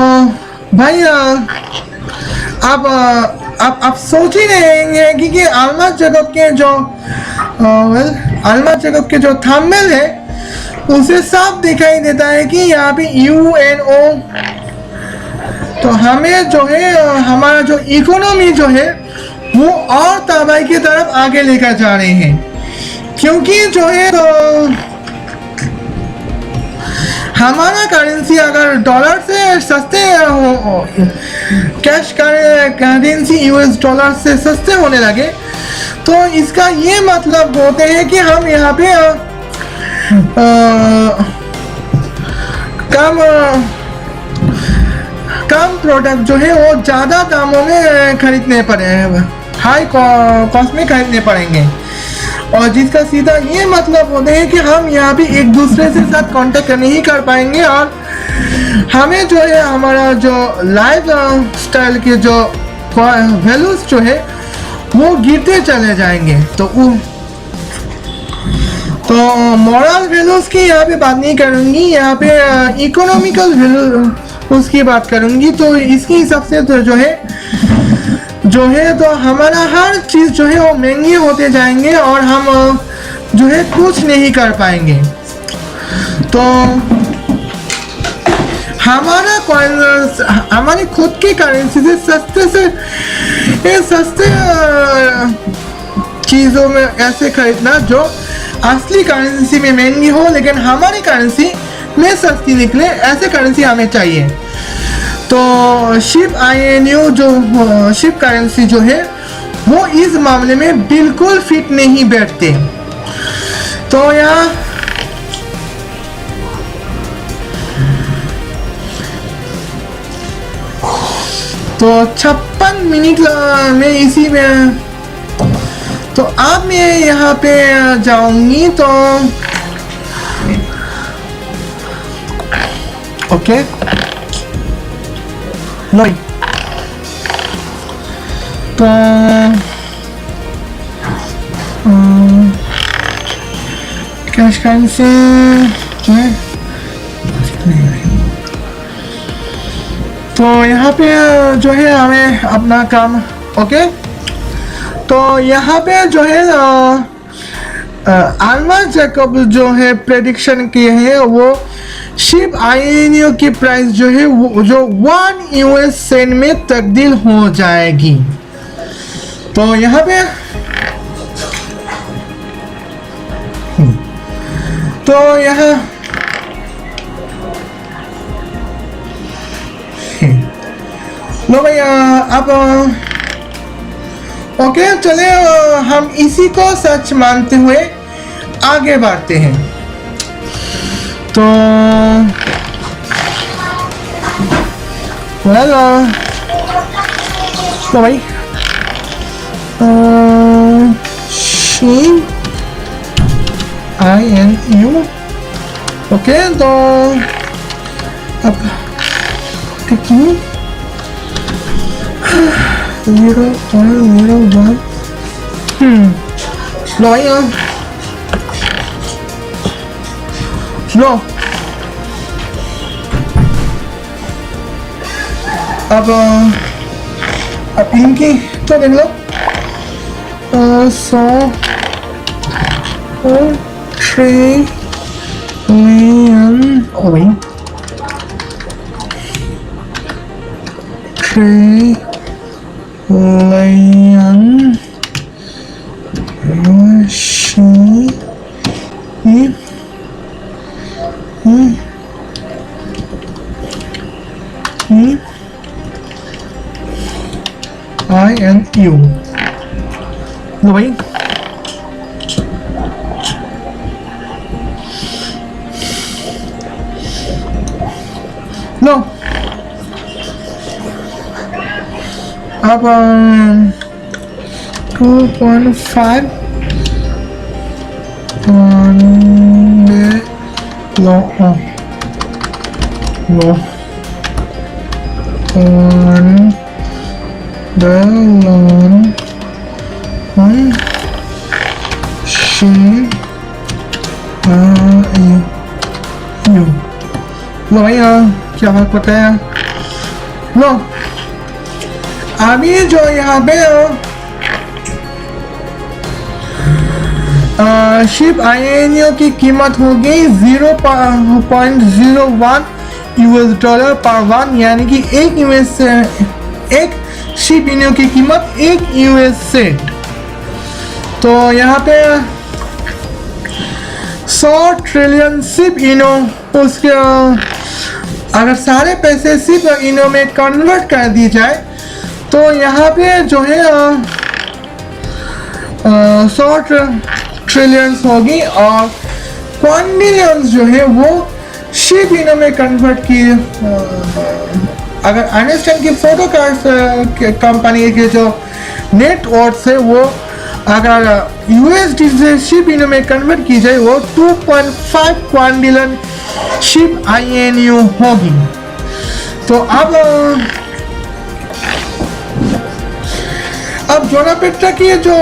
भाई आप सोच ही रहे हैं कि आलमा जगत के जो आलमा जगत के जो थंबनेल है उसे साफ दिखाई देता है कि यहाँ पे UNO। तो हमें जो है हमारा जो इकोनॉमी जो है वो और तबाही की तरफ आगे लेकर जा रहे हैं, क्योंकि जो है तो हमारा करेंसी अगर डॉलर से सस्ते हो, कैश करेंसी US डॉलर से सस्ते होने लगे तो इसका ये मतलब होते हैं कि हम यहाँ पे कम प्रोडक्ट जो है वो ज़्यादा दामों में खरीदने पड़े, हाई कॉस्ट में खरीदने पड़ेंगे, और जिसका सीधा ये मतलब होते हैं कि हम यहाँ भी एक दूसरे से साथ कांटेक्ट नहीं कर पाएंगे और हमें जो है हमारा जो लाइफ स्टाइल के जो वैल्यूज जो है वो गिरते चले जाएंगे। तो मॉरल वैल्यूज की यहाँ पे बात नहीं करूँगी, यहाँ पे इकोनॉमिकल वैल्यू उसकी बात करूँगी। तो इसके हिसाब से तो जो है तो हमारा हर चीज़ जो है वो महंगी होते जाएंगे और हम जो है कुछ नहीं कर पाएंगे। तो हमारा हमारी खुद की करेंसी से सस्ते चीज़ों में ऐसे खरीदना जो असली करेंसी में महंगी हो लेकिन हमारी करेंसी में सस्ती निकले, ऐसे करेंसी हमें चाहिए। तो शिप INU जो शिप करेंसी जो है वो इस मामले में बिल्कुल फिट नहीं बैठते। तो यहाँ तो 56 मिनट में इसी में तो अब मैं यहाँ पे जाऊंगी। तो ओके नो तो कैश करेंसी जो है तो यहाँ पे जो है हमें अपना काम ओके। तो यहाँ पे जो है आलमा जैकब जो है प्रेडिक्शन किए हैं वो शिप INU की प्राइस जो है वो जो 1 US सेंट में तब्दील हो जाएगी। तो यहाँ पे तो यहाँ लो भैया अब ओके चले हम इसी को सच मानते हुए आगे बढ़ते हैं। तो वेल तो भाई शिप INU ओके। तो अब कितनी 0.01 लो भाई लो अब इनकी तो देख लो 100 ट्रिलियन ओ भाई ट्रिलियन INU लो भाई लो अब 2.5 लो on the loan on she लो भाई क्या फर्क पड़ता है। लो अभी जो यहाँ पे शिप INU की कीमत होगी 0.01 US डॉलर पर वन, यानी कि एक शिप इनो की कीमत 1 US सेंट। तो यहाँ पे 100 ट्रिलियन शिप इनो, उसके अगर सारे पैसे शिप इनो में कन्वर्ट कर दी जाए तो यहाँ पे जो है 100 ट्रिलियंस होगी, और क्वांटिलियंस जो है वो शिप इनो में कन्वर्ट की। अगर आइंस्टाइन की फोटो कार्ड कंपनी के जो नेट वर्थ है वो अगर USD से शिप इनो में कन्वर्ट की जाए वो 2.5 क्वांटिलियन शिप INU होगी। तो अब जोना पेट्रा की जो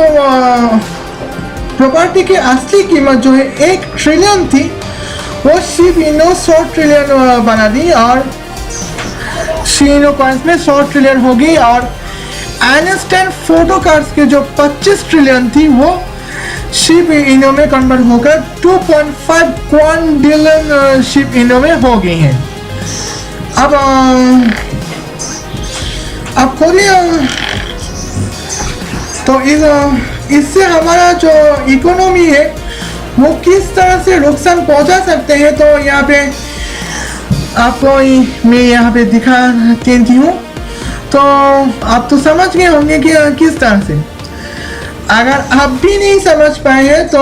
प्रॉपर्टी की असली कीमत जो है 1 ट्रिलियन थी, वो शिप इनो 100 ट्रिलियन बना दी, और शिनो कॉइन्स में 100 ट्रिलियन होगी, और आइंस्टाइन फोटो कार्ड्स के जो 25 ट्रिलियन थी वो शिप इनो में कन्वर्ट होकर 2.5 क्वांटिलियन शिप इनो में हो गई हैं। अब खोलिए तो इससे हमारा जो इकोनॉमी है वो किस तरह से नुकसान पहुंचा सकते हैं। तो यहाँ पे आपको मैं यहाँ पे दिखा देती हूँ, तो आप तो समझ गए होंगे कि किस तरह से। अगर आप भी नहीं समझ पाए हैं तो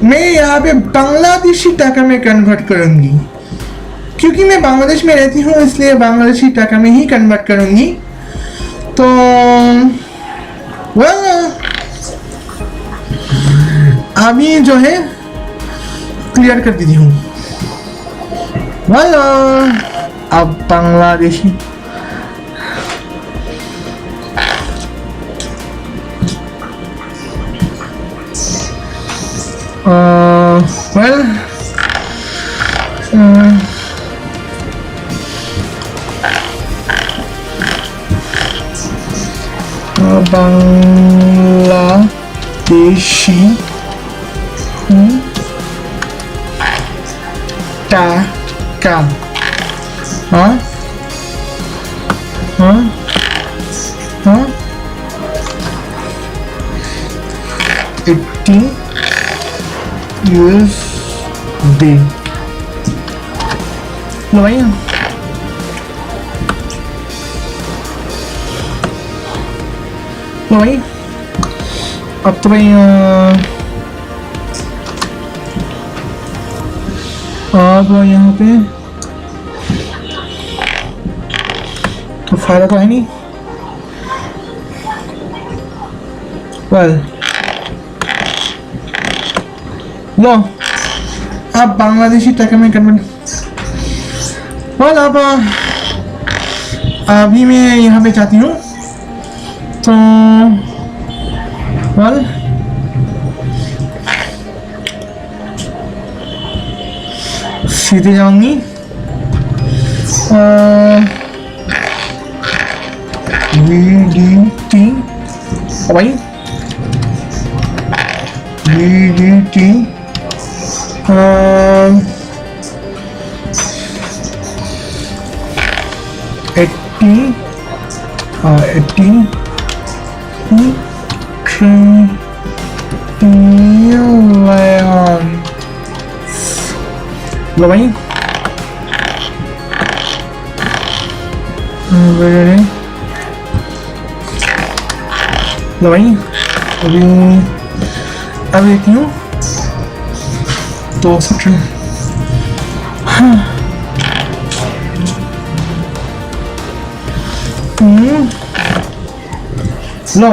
मैं यहाँ पे बांग्लादेशी टका में कन्वर्ट करूँगी, क्योंकि मैं बांग्लादेश में रहती हूँ इसलिए बांग्लादेशी टका में ही कन्वर्ट करूँगी। तो अभी जो है क्लियर कर दीदी हूँ। अब बांग्लादेशी बांग्लादेशी टका, हाँ 80 USD। लो भाई अब तो भाई अब यहाँ पे तो फायदा तो है नहीं। लो अब बांग्लादेशी टका में कन्वर्ट। अब अभी मैं यहाँ पे चाहती हूँ तो सीधे जाऊंगी VDT भाई VDT 80 ट्रिलियन। लो भाई लो भाई अभी क्यों 200 ट्रिलियन। लो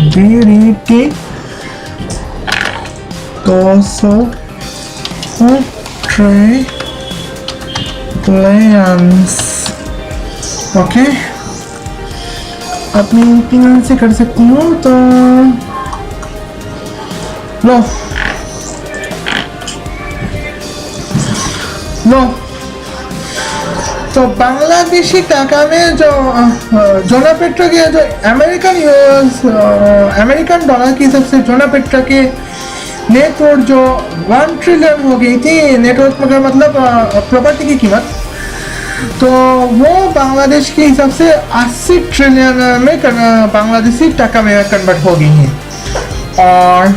DDT 200 ट्रिलियंस। ओके अब मैं 3 से कर सकती हूँ तो लो लो। तो बांग्लादेशी टाका में जो जोनापेट्रा के जो अमेरिकन डॉलर की हिसाब से जोनापेट्रा के नेटवर्थ जो 1 ट्रिलियन हो गई थी, नेटवर्थ मतलब प्रॉपर्टी की कीमत, तो वो बांग्लादेश के हिसाब से 80 ट्रिलियन में बांग्लादेशी टाका में कन्वर्ट हो गई है। और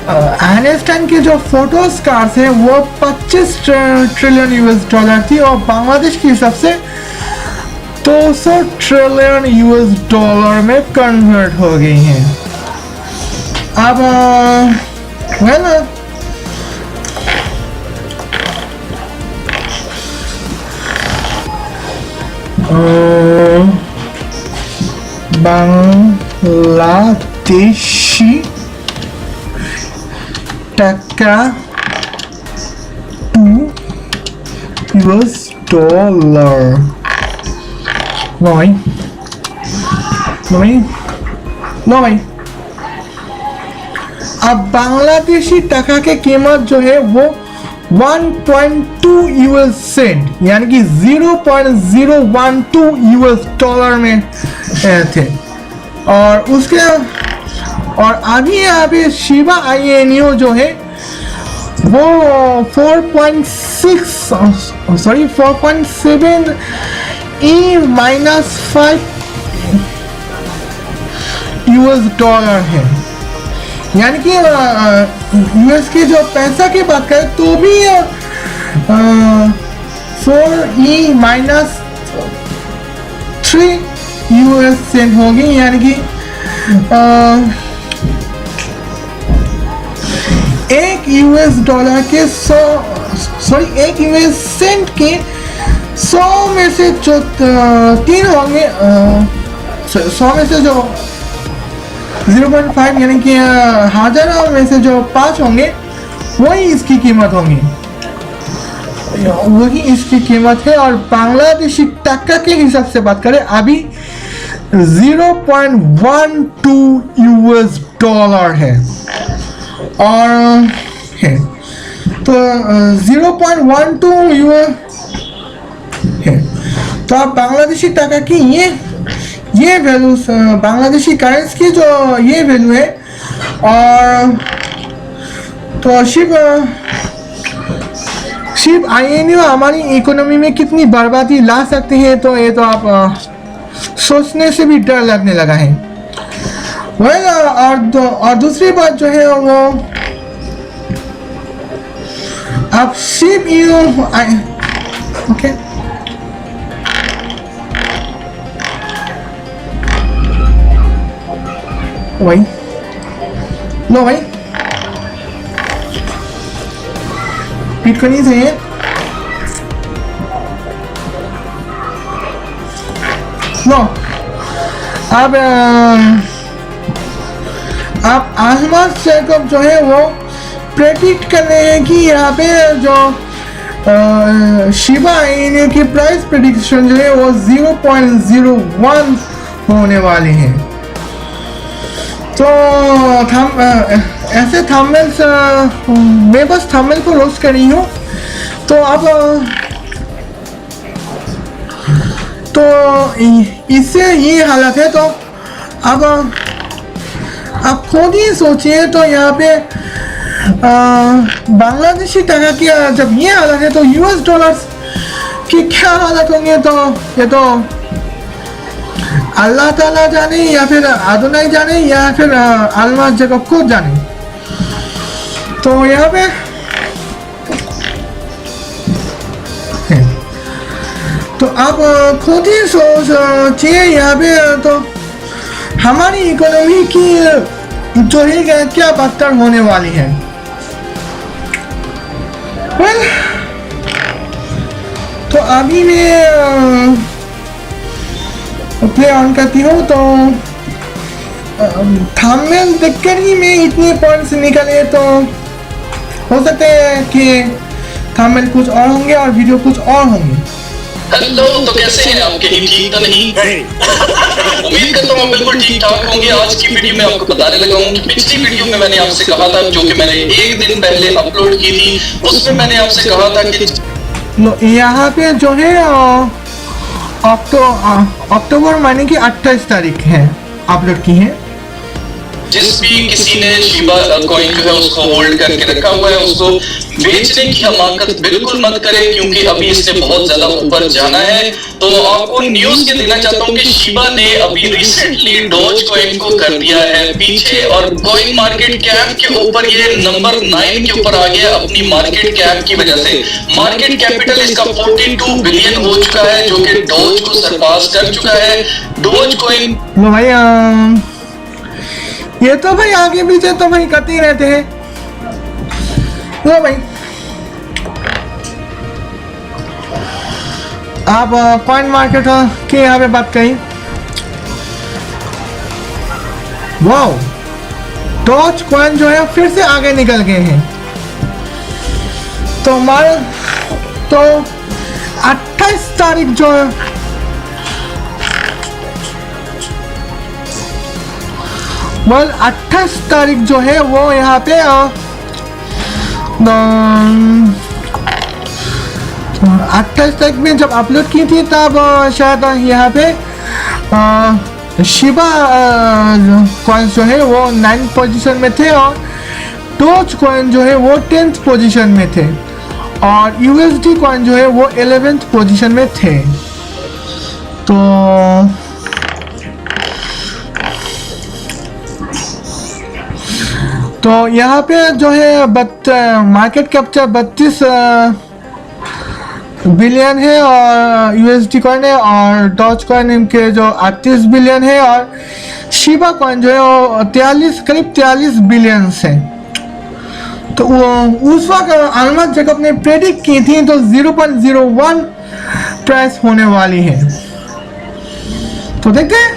आइंस्टाइन के जो फोटोज कार्स है वो 25 ट्रिलियन यूएस डॉलर थी और बांग्लादेश के हिसाब से 200 ट्रिलियन यूएस डॉलर में कन्वर्ट हो गई हैं। अब वेल बांग्लादेशी टाका टू यूएस डॉलर। लो भाई अब बांग्लादेशी टाका की कीमत जो है वो 1.2 यूएस सेंट यानी कि 0.012 यूएस डॉलर में थे। और उसके और अभी यहाँ पे शिबा आईएनयू जो है वो 4.7 E-5 यूएस डॉलर है। यानी कि यूएस के जो पैसा की बात करें तो भी 4E-3 यूएस सेंट होगी, यानी कि एक यूएस डॉलर के 1 यूएस सेंट के 100 में से जो 3 होंगे, 100 में से जो 0.5 यानी कि हजारों में से जो 5 होंगे वही इसकी कीमत होंगी, वही इसकी कीमत है। और बांग्लादेशी टाका के हिसाब से बात करें अभी 0.12 यूएस डॉलर है और है तो 0.12 यूएस है। तो आप बांग्लादेशी टाका की ये वैल्यू बांग्लादेशी करेंसी की जो ये वैल्यू है, और तो शिप आईएनयू हमारी इकोनॉमी में कितनी बर्बादी ला सकते हैं, तो ये तो आप सोचने से भी डर लगने लगा है। और दूसरी बात जो है वो आप शिप ओके वही लो भाई पीट को नहीं चाहिए। लो अब आप आसमान चेकअप जो है वो प्रेडिक्ट कर रहे हैं कि यहाँ पे जो शिबा आईएनयू की प्राइस प्रेडिक्शन जो है वो 0.01 होने वाली है। तो ऐसे थंबनेल्स मैं बस थंबनेल को रोस्ट कर रही हूँ। तो अब तो इससे ये हालत है। तो अब आप खुद ही सोचिए, तो यहाँ पे बांग्लादेशी टाका की जब ये हालत है तो यूएस डॉलर्स की क्या हालत होंगे, तो ये तो अल्लाह ताला जाने या फिर अदोनाई जाने या फिर अल्लाह जगह खुद जाने। तो यहाँ पे तो आप खुद ही सोचिए यहाँ पे तो हमारी इकोनॉमी की जो है क्या बदतर होने वाली है। well, तो अभी मैं प्ले ऑन करती हूँ, तो थंबनेल देखकर ही मैं इतने पॉइंट्स निकले, तो हो सकता है कि थंबनेल कुछ और होंगे और वीडियो कुछ और होंगे। हेलो, तो कैसे हैं आप? कहीं ठीक तो नहीं? उम्मीद करता हूँ आप बिल्कुल ठीक ठाक होंगे। आज की वीडियो में आपको बताने लगा हूँ कि पिछली वीडियो में मैंने आपसे कहा था, जो कि मैंने एक दिन पहले अपलोड की थी, उसमें मैंने आपसे कहा था कि यहाँ पे जो है अक्टूबर महीने की 28 तारीख है अपलोड की है। जिस भी किसी ने शिबा कॉइन जो है उसको होल्ड करके रखा हुआ है, उसको बेचने की हमाकत बिल्कुल मत करें, क्योंकि अभी इसने बहुत ज्यादा ऊपर जाना है। तो आपको न्यूज ये देना चाहता हूँ कि शिबा ने अभी रिसेंटली डॉज कॉइन को कर दिया है पीछे, और कॉइन मार्केट कैप के ऊपर ये नंबर 9 के ऊपर आ गया अपनी मार्केट कैप की वजह से। मार्केट कैपिटल इसका 42 बिलियन हो चुका है, जो कि डॉज को सरपास कर चुका है। डॉज कॉइन लो भाई, ये तो भाई आगे पीछे तो भाई करते ही रहते हैं। लो भाई, आप कॉइन मार्केट के यहाँ पे बात करें। वाओ, डॉज कॉइन जो है फिर से आगे निकल गए हैं। तो हमारे तो 28 तारीख जो है बस 28 तारीख जो है वो यहाँ पे 28 तारीख में जब अपलोड की थी तब शायद यहाँ पे शिबा कॉइन्स जो है वो 9th पोजीशन में थे, और डॉज कॉइन जो है वो 10th पोजीशन में थे, और यूएसडी कॉइन जो है वो 11th पोजीशन में थे। तो यहाँ पे जो है मार्केट कैप्चर 32 बिलियन है और यूएसडी कॉइन है, और डॉज कॉइन के जो 38 बिलियन है, और शिबा कॉइन जो है वो करीब 43 बिलियन है। तो उस वक्त अलमत जैकब ने प्रेडिक्ट की थी तो 0.01 प्राइस होने वाली है। तो देखते हैं।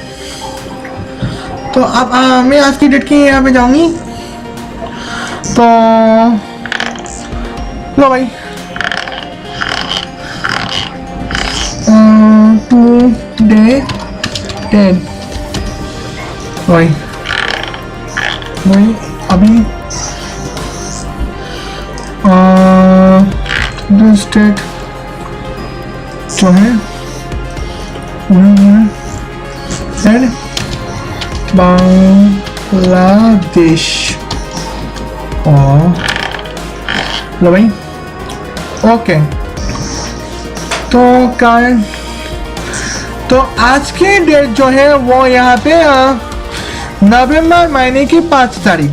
तो अब मैं आज की डेट की यहाँ पे जाऊंगी। तो लो भाई, टुडे डेट भाई अभी स्टेट जो है बांग्लादेश लो भाई, ओके। तो कारण तो आज की डेट जो है वो यहाँ पे नवंबर महीने की 5 तारीख।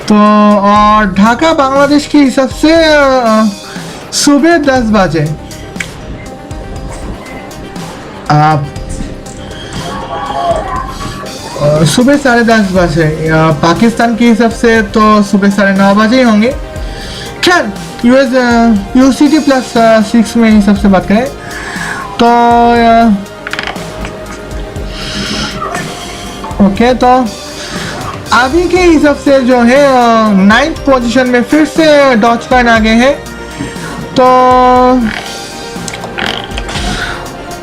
तो और ढाका बांग्लादेश के हिसाब से सुबह 10 बजे। आप सुबह 10:30 बजे, पाकिस्तान के हिसाब से तो सुबह 9:30 बजे ही होंगे। खैर यूसीटी +6 में हिसाब से बात करें तो ओके। तो अभी के हिसाब से जो है 9th पोजीशन में फिर से डॉज कॉइन आ गए हैं। तो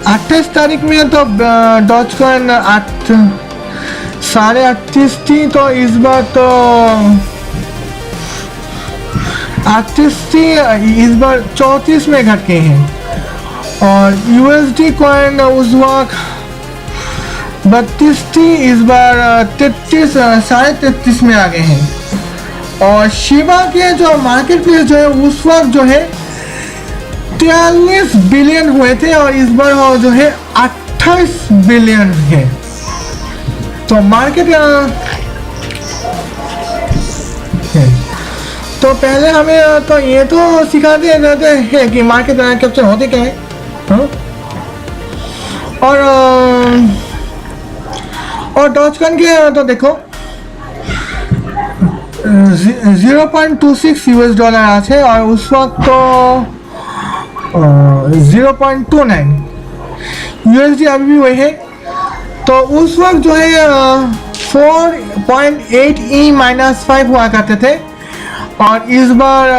28 तारीख में तो डॉज कॉइन 38.5 थी, तो इस बार तो 38 थी, इस बार 34 में घट गए हैं। और यूएसडी कॉइन उस वक्त 32 थी, इस बार 33.5 में आ गए हैं। और शिबा के जो मार्केट प्लेस जो है उस वक्त जो है 43 बिलियन हुए थे, और इस बार जो है 28 बिलियन है। तो मार्केट तो पहले हमें तो ये तो सिखाते रहते हैं कि मार्केट कैप्चर होते क्या है। और डॉज कॉइन के तो देखो 0.26 यूएस डॉलर আছে, और उस वक्त तो 0.29 यूएसडी अभी भी वही है। तो उस वक्त जो है 4.8 E-5 हुआ करते थे, और इस बार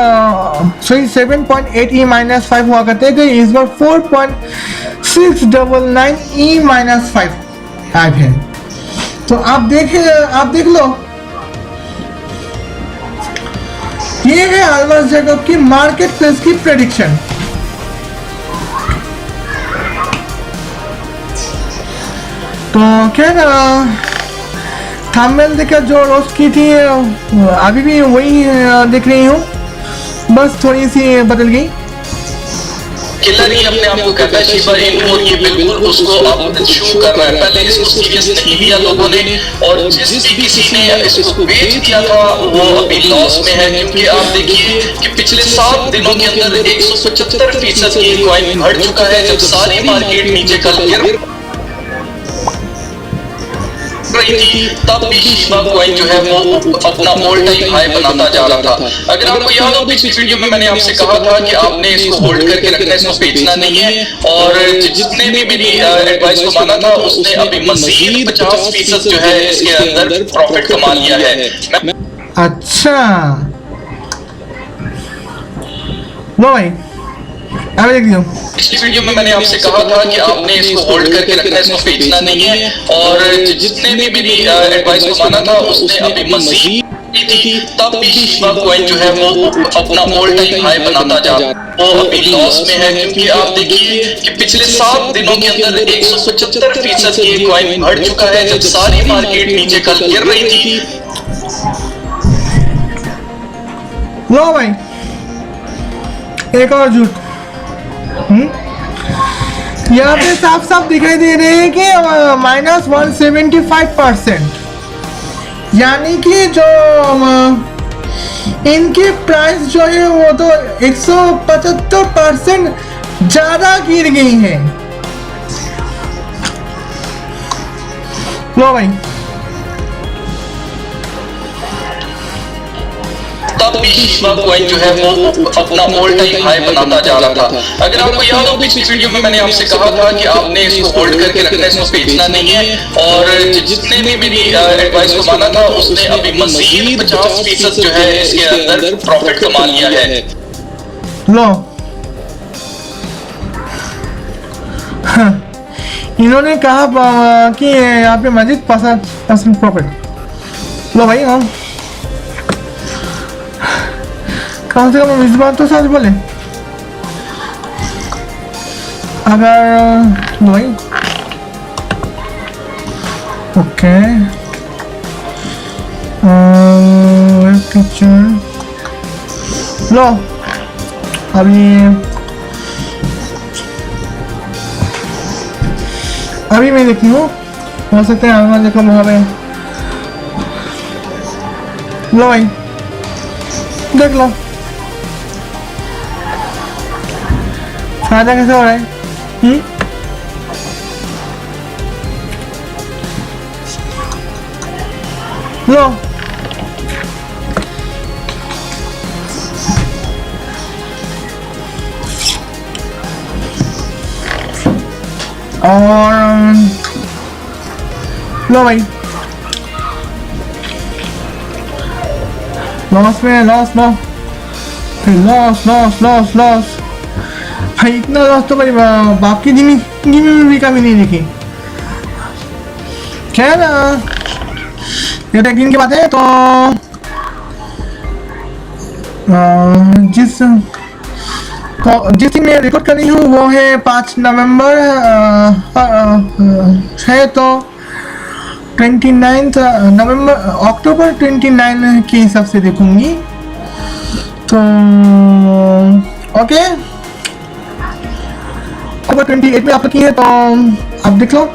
सॉरी 7.8 E माइनस 5 हुआ करते थे, इस बार 4.699 E माइनस 5 है। तो आप देख लो, ये है अल्वास जैकब की मार्केट प्लेस की प्रेडिक्शन। तो क्या थंबनेल देखकर जो रोस्ट की थी अभी भी वही देख रही हूँ, बस थोड़ी सी बदल गई। किलर ही अपने आप को कहता है शिबा इनू, और ये बिल्कुल उसको अब शो कर रहा है। पहले इसको सीरियस नहीं लिया लोगों ने, और जिस भी किसी ने इसको बेच दिया था वो अभी लॉस में है, क्योंकि आप देखिए कि पिछले 7 दिनों के अंदर 175% की कॉइन बढ़ चुका है, जब सारी मार्केट नीचे कल गिर रही थी तब भी शिबा कॉइन जो है वो अपना ऑल टाइम हाई बनाता जा रहा था। अगर आपको याद हो पिछली वीडियो में मैंने आपसे कहा था कि आपने इसको होल्ड करके रखना है, इसको बेचना नहीं है, और जिसने भी मेरी एडवाइस को माना था उसने अभी मजीद 50% जो है इसके अंदर प्रॉफिट कमा लिया है। अच्छा लो भाई, अभी देख लो। पिछली वीडियो में मैंने आपसे कहा था कि आपने इसको होल्ड करके रखना है, इसको बेचना नहीं है, और जिसने भी मेरी एडवाइस को माना था उसने अभी मजीद थी तब भी शिबा कॉइन जो है वो अपना ऑल टाइम हाई बनाता जा रहा है। वो अभी लॉस में है, क्योंकि आप देखिए कि पिछले 7 दिनों के अंदर 175% की कॉइन बढ़ चुका है, जब सारी मार्केट नीचे कल गिर रही थी। लो भाई, एक और झूठ यहाँ पे साफ साफ दिखाई दे रहे हैं कि -175%, यानी कि जो इनकी प्राइस जो है वो तो 175% ज्यादा गिर गई है। लो भाई, तब भी शिबा कॉइन जो है वो अपना ऑल टाइम हाई बनाता जा रहा था। अगर आपको याद हो पिछली वीडियो में मैंने आपसे कहा था कि आपने इसको होल्ड करके रखना है, इसको बेचना नहीं है, और जिसने भी मेरी एडवाइस को माना था उसने अभी मजीद 50% जो है इसके अंदर प्रॉफिट कमा लिया है। लो इन्होंने कहा कि यहाँ पे मजीद 50% प्रॉफिट। लो भाई, हाँ कम से कम इस बार तो सच बोले। अगर भाई ओके किचन लो, अभी मैं देखती हूँ, हो सकता है आगे देखो वहाँ पे। लो भाई देख लो फायदा कैसे हो रहा है। लो और लो भाई, लॉस में लॉस भाई, इतना लॉस तो भाई बाप की जिंदगी में भी कभी नहीं देखी। खैर ये तो यकीन की बात है। तो जिस दिन मैं रिकॉर्ड कर रही हूँ वो है 5 नवंबर है, तो 29 नवंबर अक्टूबर 29 के हिसाब से देखूंगी। तो ओके, अक्टूबर 28 में आप की है, तो आप देख लो।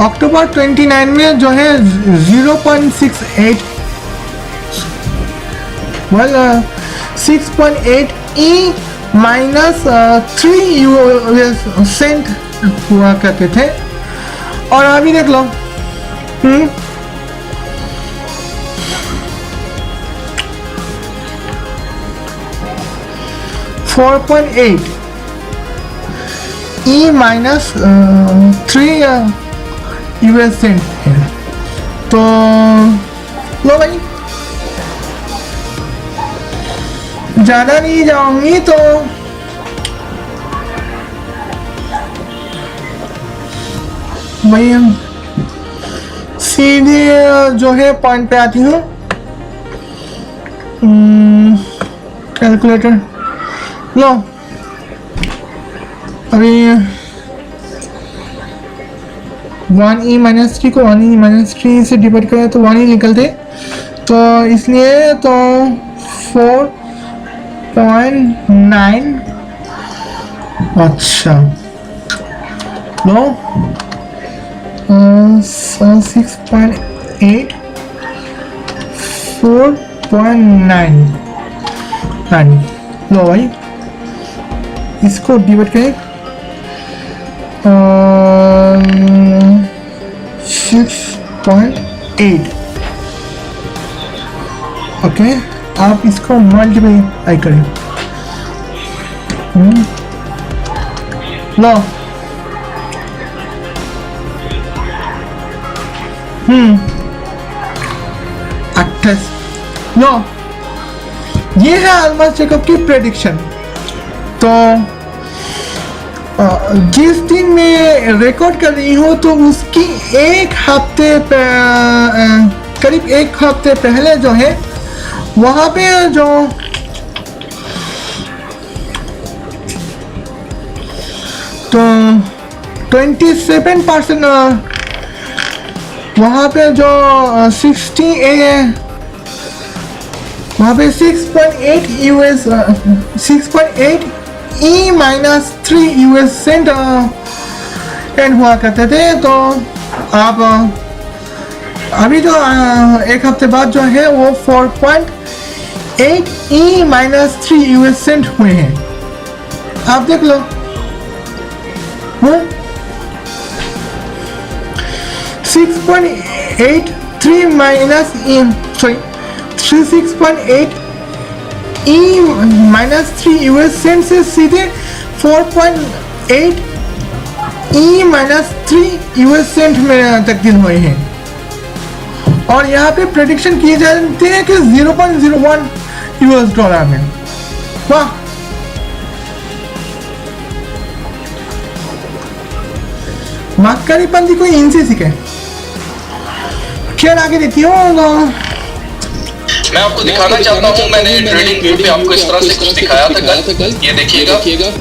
अक्टूबर 29 में जो है 0.68 6.8 E माइनस 3 US सेंट हुआ करते थे, और अभी देख लो 4.8 ई माइनस 3 US सेंट है। तो लो भाई, ज़्यादा नहीं जाऊंगी तो भाई हम सीधे जो है पॉइंट पे आती हूँ। कैलकुलेटर लो, अभी 1e माइनस 3 को 1e माइनस 3 से डिवाइड करें तो 1e निकलते, तो इसलिए तो 4.9। अच्छा लो 6.8 4.9 लो भाई, इसको डिवाइड करें 6.8। ओके, आप इसको मल्टीप्लाई करें। लो 28। लो ये है अल्मास जैकब की प्रेडिक्शन। तो जिस दिन मैं रिकॉर्ड कर रही हूँ तो उसकी करीब एक हफ्ते पहले जो है वहाँ पे जो तो 27% वहाँ पे जो 6.8 US 6.8 E minus 3 US cent end हुआ करते थे। तो आप अभी जो एक हफ्ते बाद जो है वो 4.8 E माइनस 3 US सेंट हुए हैं। आप देख लो, 6.83 minus 6.8 E minus 3 US cent से सीधे 4.8 E माइनस 3 US सेंट में तब्दील हुए हैं। और यहाँ पे प्रेडिक्शन किए जाते हैं कि 0.01 US डॉलर में। वाह, मक्कारी पंथी कोई इनसे सीखे। खैर आगे देती हूँ। मैं आपको दिखाना चाहता हूँ, मैंने ट्रेडिंग व्यू पे आपको इस तरह से कुछ दिखाया था कल, ये देखिएगा।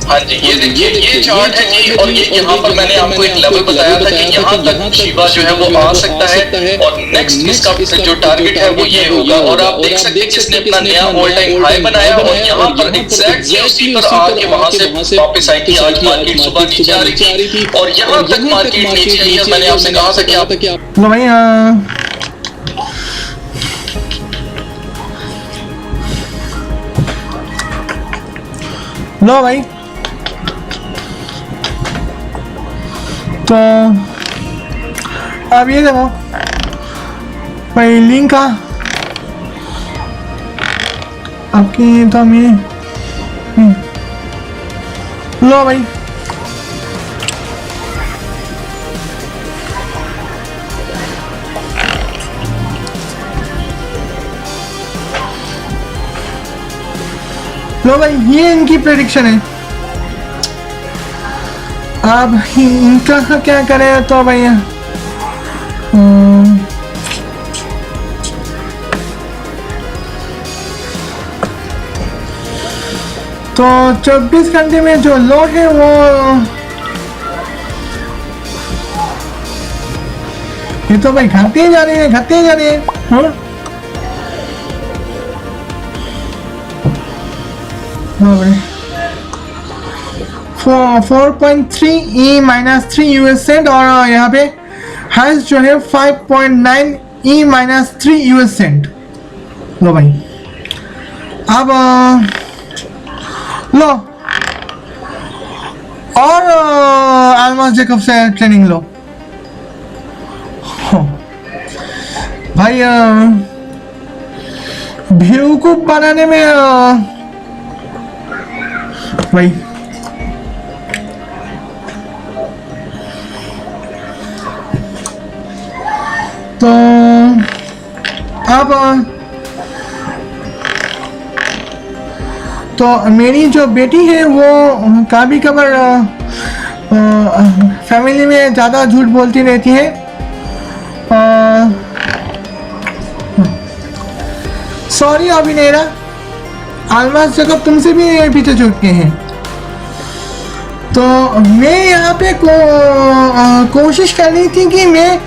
हाँ जी, ये देखिए, ये चार्ट है जी, और ये यहाँ पर मैंने आपको एक लेवल बताया था कि यहाँ तक शिबा जो है वो आ सकता है, और नेक्स्ट इसका जो टारगेट है वो ये होगा। और आप देख सकते हैं जिसने अपना नया ऑल टाइम हाई बनाया, और यहाँ पर एग्जैक्टली उसी पर आके वहां से वापस आई थी। आज मार्केट सुबह नीचे आ रही थी और यहाँ तक मार्केट नीचे आई है। मैंने आपसे कहा था कि आप लो भाई, तो अब ये देखो भाई, लिंक का आपकी तो मैं लो भाई, लो भाई, ये इनकी प्रेडिक्शन है। अब इनका क्या करें तो भाई, तो 24 घंटे में जो लो है वो ये तो भाई घटते जा रहे हैं, घटते जा रहे हैं। 4.3 E माइनस 3 US सेंट, और यहाँ पे हाइस्ट जो है 5.9 E माइनस 3 US सेंट। लो भाई, अब लो और अल्मास जैकब से ट्रेनिंग लो भाई। बेवकूफ बनाने में भाई तो अब तो मेरी जो बेटी है वो कभी कभार फैमिली में ज़्यादा झूठ बोलती रहती है। सॉरी अभिनेरा, आलमास जैकब तुमसे भी पीछे छूट गए हैं। तो मैं यहाँ पे कोशिश कर रही थी कि मैं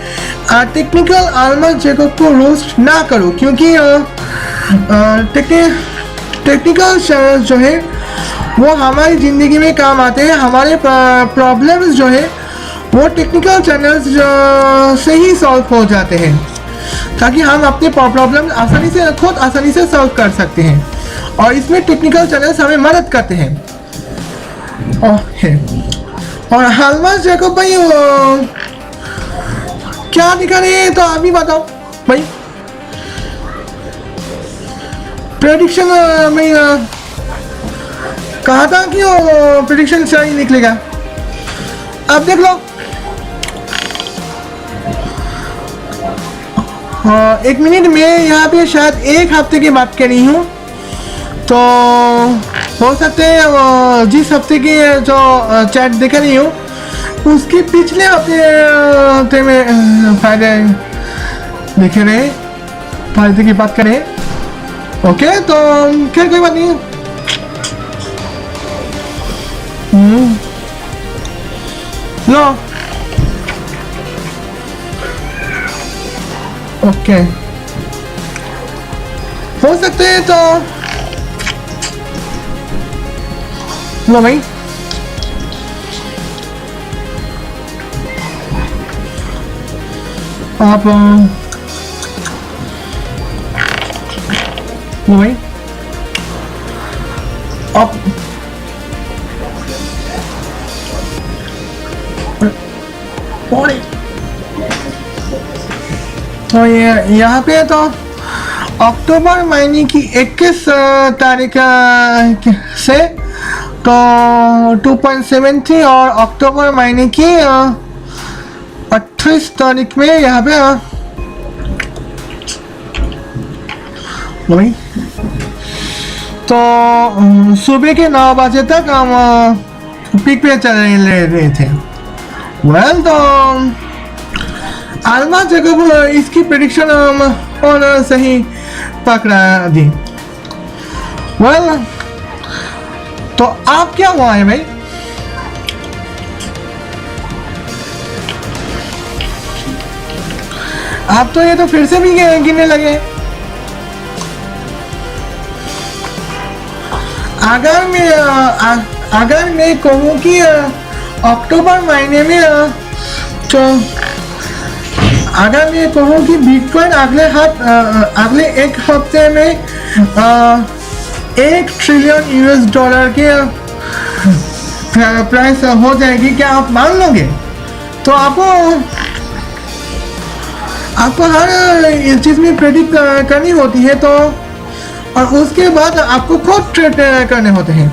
टेक्निकल आलमास जैकब को रोस्ट ना करूँ, क्योंकि टेक्निकल चैनल्स जो है वो हमारी ज़िंदगी में काम आते हैं। हमारे प्रॉब्लम्स जो है वो टेक्निकल चैनल्स से ही सॉल्व हो जाते हैं, ताकि हम अपने प्रॉब्लम आसानी से सॉल्व कर सकते हैं, और इसमें टेक्निकल चैनल्स हमें मदद करते हैं। और आलमास जैकब भाई क्या दिखा रहे हैं, तो अभी बताओ भाई। प्रेडिक्शन मैं कहा था कि वो प्रेडिक्शन सही निकलेगा। अब देख लो, एक मिनट में यहाँ पे शायद एक हफ्ते की बात कर रही हूँ, तो हो सकते हैं जिस हफ्ते की जो चैट देख रही हूँ उसके पिछले हफ्ते में फायदे देखे रहे, फायदे की बात करें। ओके, तो खैर कोई बात नहीं। लो, ओके, हो सकते हैं तो लो भाई। आप लो भाई, आप तो ये यहाँ पे तो अक्टूबर महीने की 21 तारीख से तो 2.73 और अक्टूबर महीने की 28 तारीख में यहाँ पे वही तो सुबह के 9 बजे तक हम पीक पे चल रहे थे। वेल, तो आलमास जैकब इसकी प्रेडिक्शन और सही पकड़ा दी। वेल, तो आप क्या हुआ है भाई? आप तो ये तो फिर से भी गिनने लगे। अगर मैं कहूँ कि अक्टूबर महीने में तो अगर मैं कहूँ कि बिटकॉइन अगले एक हफ्ते में $1 ट्रिलियन के प्राइस हो जाएगी, क्या आप मान लोगे? तो आपको हर चीज़ में प्रेडिक्ट करनी होती है, तो और उसके बाद आपको खुद ट्रेड करने होते हैं।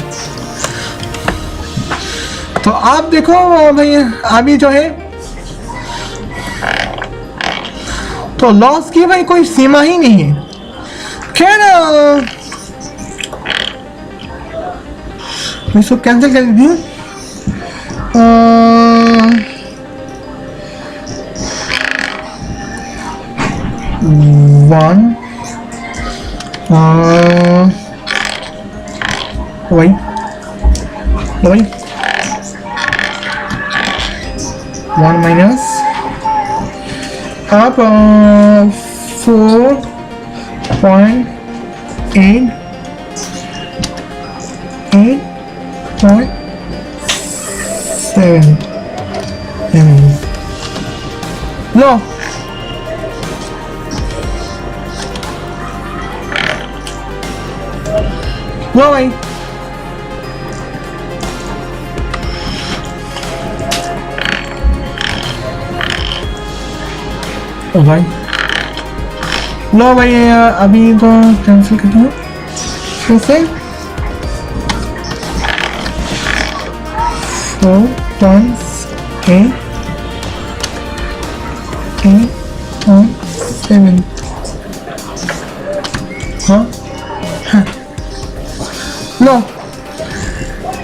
तो आप देखो भाई, अभी जो है तो लॉस की भाई कोई सीमा ही नहीं है। खैर, मैं इसको कैंसिल कर दी हूँ। 1 wait 1 minus up 4.8.7 लो भाई, ओ भाई लो भाई, अभी तो कैंसिल कर दूँ फिर से। 4 times 8.7 7 हाँ हाँ लो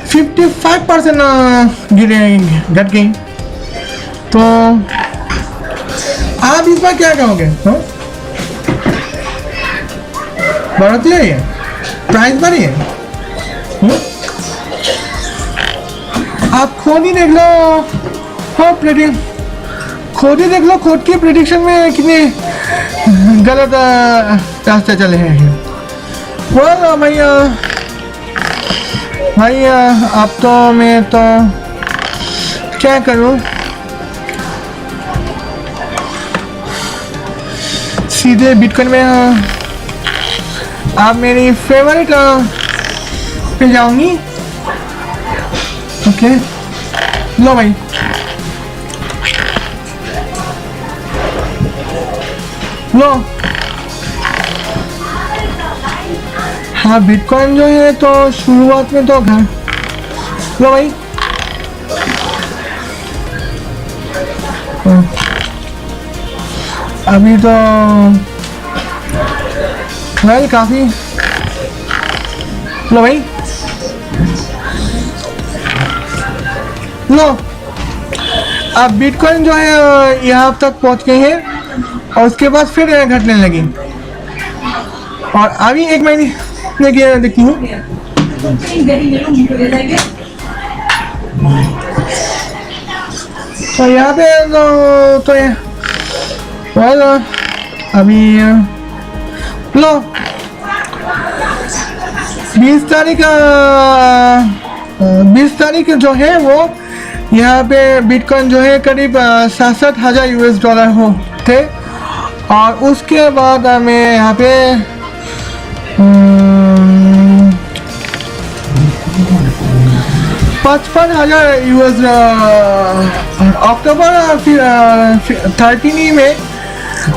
55% गिरे घट गई। तो आप इस बार क्या कहोगे? हाँ बढ़ती है, प्राइस बढ़ी है। आप खुद ही देख लो, हाँ खुद ही देख लो, खुद की प्रेडिक्शन में कितने गलत रास्ते चले हैं। well, भैया अब तो मैं तो क्या करूं, सीधे बिटकॉइन में आप मेरी फेवरेट पे जाऊंगी। ओके लो भाई, लो। हाँ बिटकॉइन जो है तो शुरुआत में तो घर, लो भाई। अभी तो वेल काफी, लो भाई लो। अब बिटकॉइन जो है यहाँ तक पहुँच गए हैं और उसके बाद फिर घटने लगी। और अभी एक महीने देखती हूँ, तो यहाँ पे तो अभी लो 20 तारीख जो है वो यहाँ पे बिटकॉइन जो है करीब 67,000 US डॉलर हो थे। और उसके बाद मैं यहाँ पे 55,000 US अक्टूबर 13 में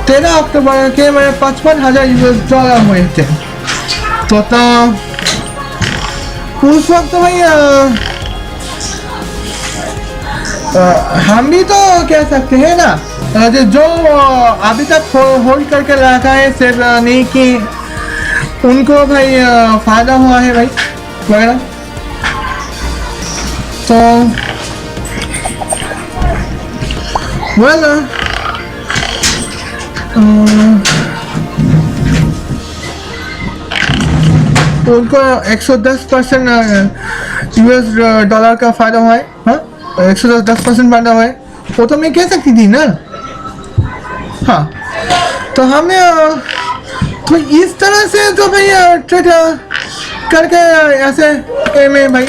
13 अक्टूबर के मैं 55,000 US डॉलर हुए थे। तो उस वक्त भाई हम भी तो कह सकते हैं ना, जो अभी तक होल्ड करके रखा है सिर्फ नहीं कि उनको भाई फायदा हुआ है भाई वगैरह। तो वेल उनको 110% US डॉलर का फायदा हुआ है। हाँ 110% फायदा हुआ है, वो तो मैं कह सकती थी ना। हाँ तो हमने तो इस तरह से तो भाई ट्रेड करके ऐसे में भाई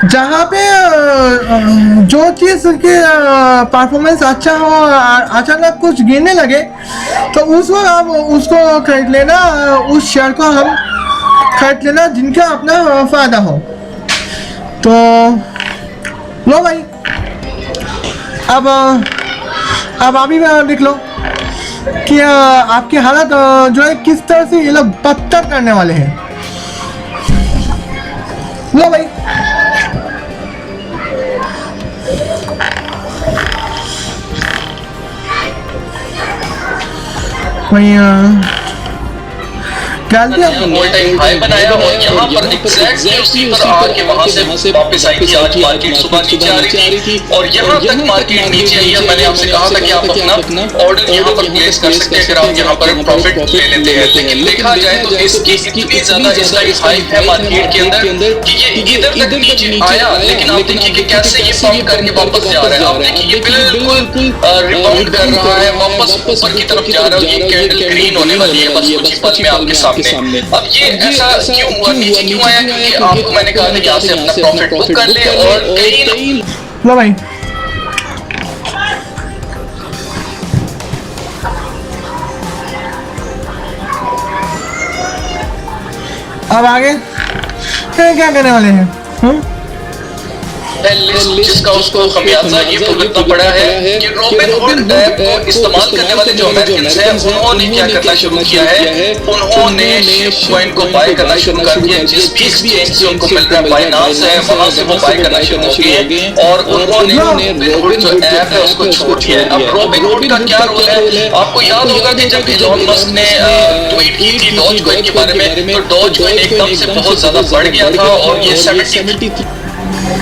जहाँ पे जो चीज़ के परफॉर्मेंस अच्छा हो अचानक कुछ गिरने लगे तो उस वक्त आप उसको खरीद लेना, उस शेयर को हम खरीद लेना जिनका अपना फायदा हो। तो लो भाई अब अभी देख लो कि आपकी हालत जो है किस तरह से ये लोग बदतर करने वाले हैं। लो भाई ऑल टाइम हाई बनाया और यहाँ पर एग्जैक्टली उसी पर आके वहाँ से वापस आई थी। आज मार्केट सुबह नीचे आ रही थी और यहाँ तक मार्केट नीचे आई है। मैंने आपसे कहा था कि आप अपना ऑर्डर यहाँ पर प्लेस कर सकते हैं अगर आप यहाँ पर प्रॉफिट ले लेते हैं। लेकिन देखा जाए तो इसकी इतनी ज्यादा इसका हाइप है मार्केट के अंदर कि ये इधर तक नीचे आया, लेकिन आप देखिए कि कैसे ये पंप करके वापस जा रहा है। आप देखिए ये बिल्कुल रिबाउंड कर रहा है, वापस ऊपर की तरफ जा रहा है। ये कैंडल ग्रीन होने वाली है बस कुछ पल में आपके सामने। अब ये ऐसा क्यों हुआ, नीचे क्यों आया? क्योंकि आपको मैंने कहा था कि यहाँ से अपना प्रॉफिट बुक कर ले और कहीं लो भाई अब आगे क्या करने वाले हैं? है लिस्ट जिसका उसको खमियाजा ये भुगतना पड़ा है कि रॉबिनहुड ऐप को इस्तेमाल करने वाले जो अमेरिकन हैं उन्होंने क्या करना शुरू किया है, उन्होंने शिपकॉइन को बाय करना शुरू कर दिया। जिस भी एक्सचेंज से उनको मिल रहा है, बाइनांस है, वहां से वो बाय करना शुरू हो गए और उन्होंने रॉबिनहुड जो ऐप है उसको छोड़ दिया है। अब रॉबिनहुड का क्या रोल है, आपको याद होगा कि जब इलॉन मस्क ने ट्वीट की थी डॉजकॉइन के बारे में, तो डॉजकॉइन एकदम से बहुत ज्यादा बढ़ गया था और ये 70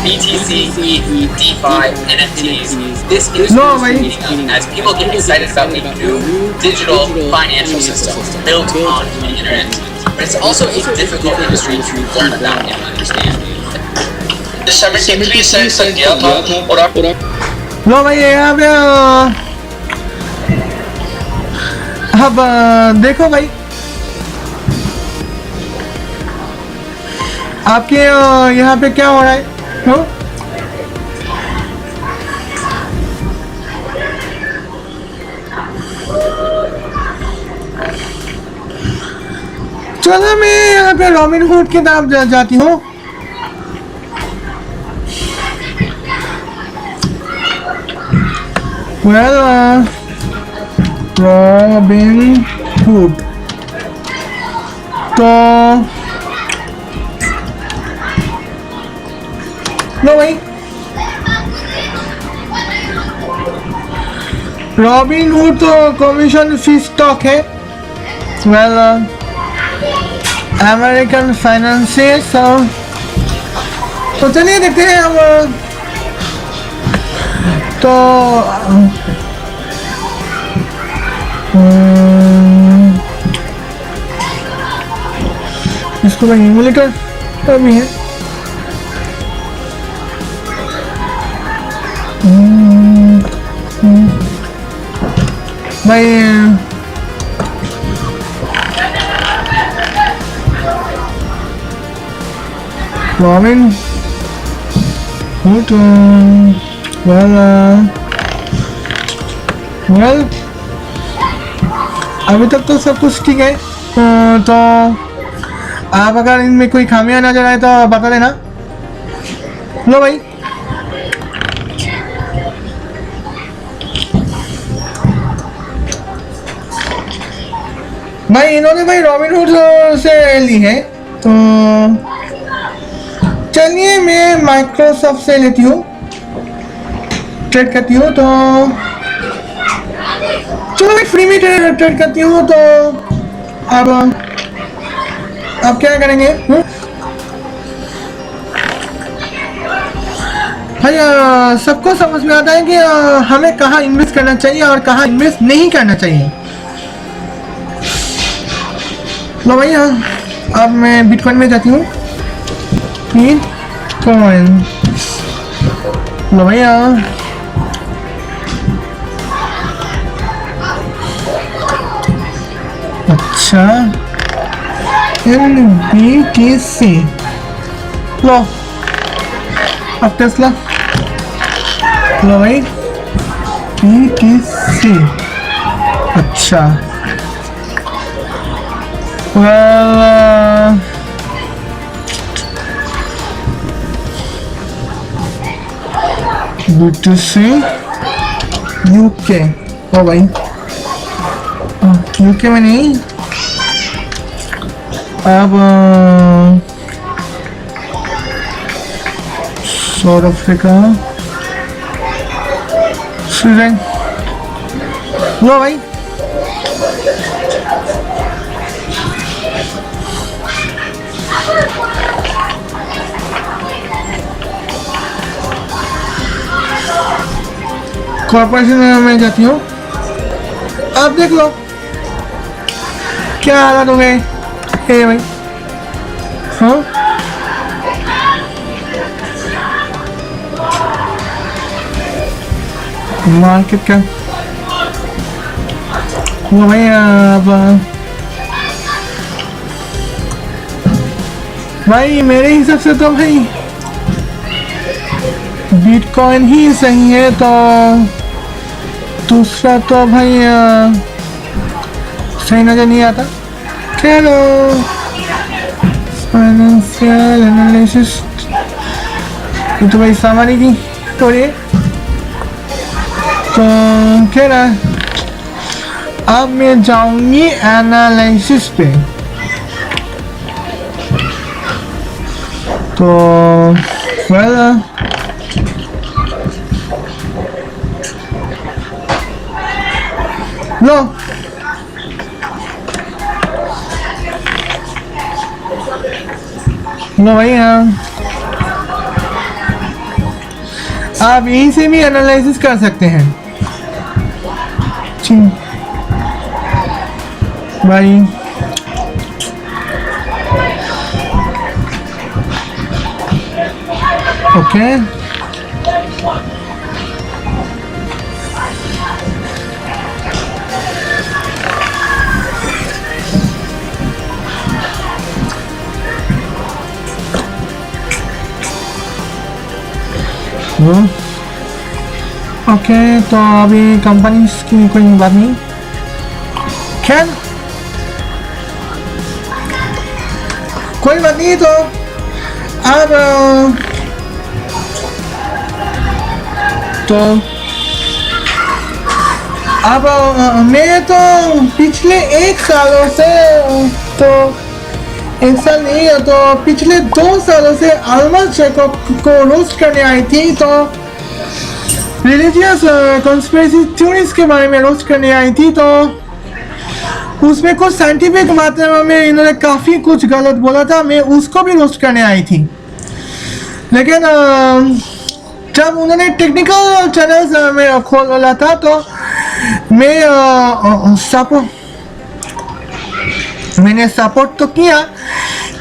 BTC, ETH, DeFi, NFTs. This industry No, is man. heating up as people get excited about the new digital financial system built on the internet. But it's also a difficult industry to learn about and understand. 73 Saint तक गया था और आप लो भाई यहाँ पे अब देखो भाई आपके यहाँ पे क्या हो रहा है, हाँ? चलो मैं यहाँ पे रॉबिनहुड की तरफ जाती हूँ। Well, रॉबिनहुड तो लो भाई रॉबिनहुड तो कमीशन फ्री स्टॉक है। वेल अमेरिकन फाइनेंसियर्स तो चलिए देखते हैं हम तो इसको भाई इमुलेटर भी है। भाई रॉबिनहुड वेल अभी तक तो सब कुछ ठीक है। तो आप अगर इनमें कोई खामियां नजर आए तो बता देना। लो भाई भाई इन्होंने भाई रॉबिनहुड से ली है तो चलिए मैं माइक्रोसॉफ्ट से लेती हूँ, ट्रेड करती हूँ। तो चलो मैं फ्री में ट्रेड करती हूँ। तो अब क्या करेंगे भाई सबको समझ में आता है कि हमें कहाँ इन्वेस्ट करना चाहिए और कहाँ इन्वेस्ट नहीं करना चाहिए। लो भाई अब मैं बिटकॉइन में जाती हूँ। बिटकॉइन लो भैया अच्छा NBTC लो अब टेस्ला लो भाई BTC अच्छा well BTC UK ओ भाई UK में नहीं अब साउथ अफ्रीका स्वीडन लो भाई कॉर्पोरेशन में जाती हूँ। आप देख लो क्या हालात हो गए हे भाई। हाँ मार्केट का वो भाई अब भाई मेरे हिसाब से तो भाई बिटकॉइन ही सही है। तो दूसरा तो भाई सही नजर नहीं आता। चलो फाइनेंशियल एनालिसिस तो भाई सामानी की थोड़ी तो कह रहा है अब मैं जाऊंगी एनालिसिस पे। तो वेल लो लो भाई आप यहीं से भी एनालिसिस कर सकते हैं भाई। ओके ओके तो अभी कंपनी की कोई बात नहीं। खैर कोई बात नहीं। तो अब मैं तो पिछले 1 सालों से तो 1 साल नहीं है तो पिछले 2 सालों से अल्मास जैकब को रोस्ट करने आई थी। तो रिलीजियस कॉन्स्पिरेसी थ्योरीज के बारे में रोस्ट करने आई थी। तो उसमें कुछ साइंटिफिक बातें में इन्होंने काफ़ी कुछ गलत बोला था, मैं उसको भी रोस्ट करने आई थी। लेकिन जब उन्होंने टेक्निकल चैनल्स में खोला था तो मैंने सपोर्ट तो किया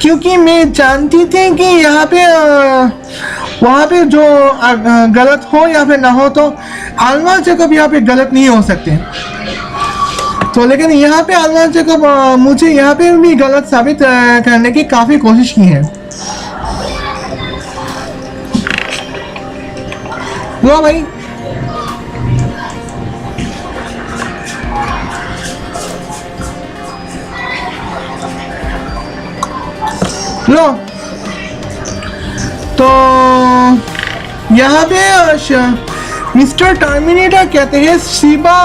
क्योंकि मैं जानती थी कि यहाँ पे वहाँ पे जो गलत हो या फिर ना हो तो अल्मास जैकब यहाँ पे गलत नहीं हो सकते। तो लेकिन यहाँ पे अल्मास जैकब मुझे यहाँ पे भी गलत साबित करने की काफ़ी कोशिश की है। लो भाई लो तो यहाँ पे मिस्टर टर्मिनेटर कहते हैं Shiba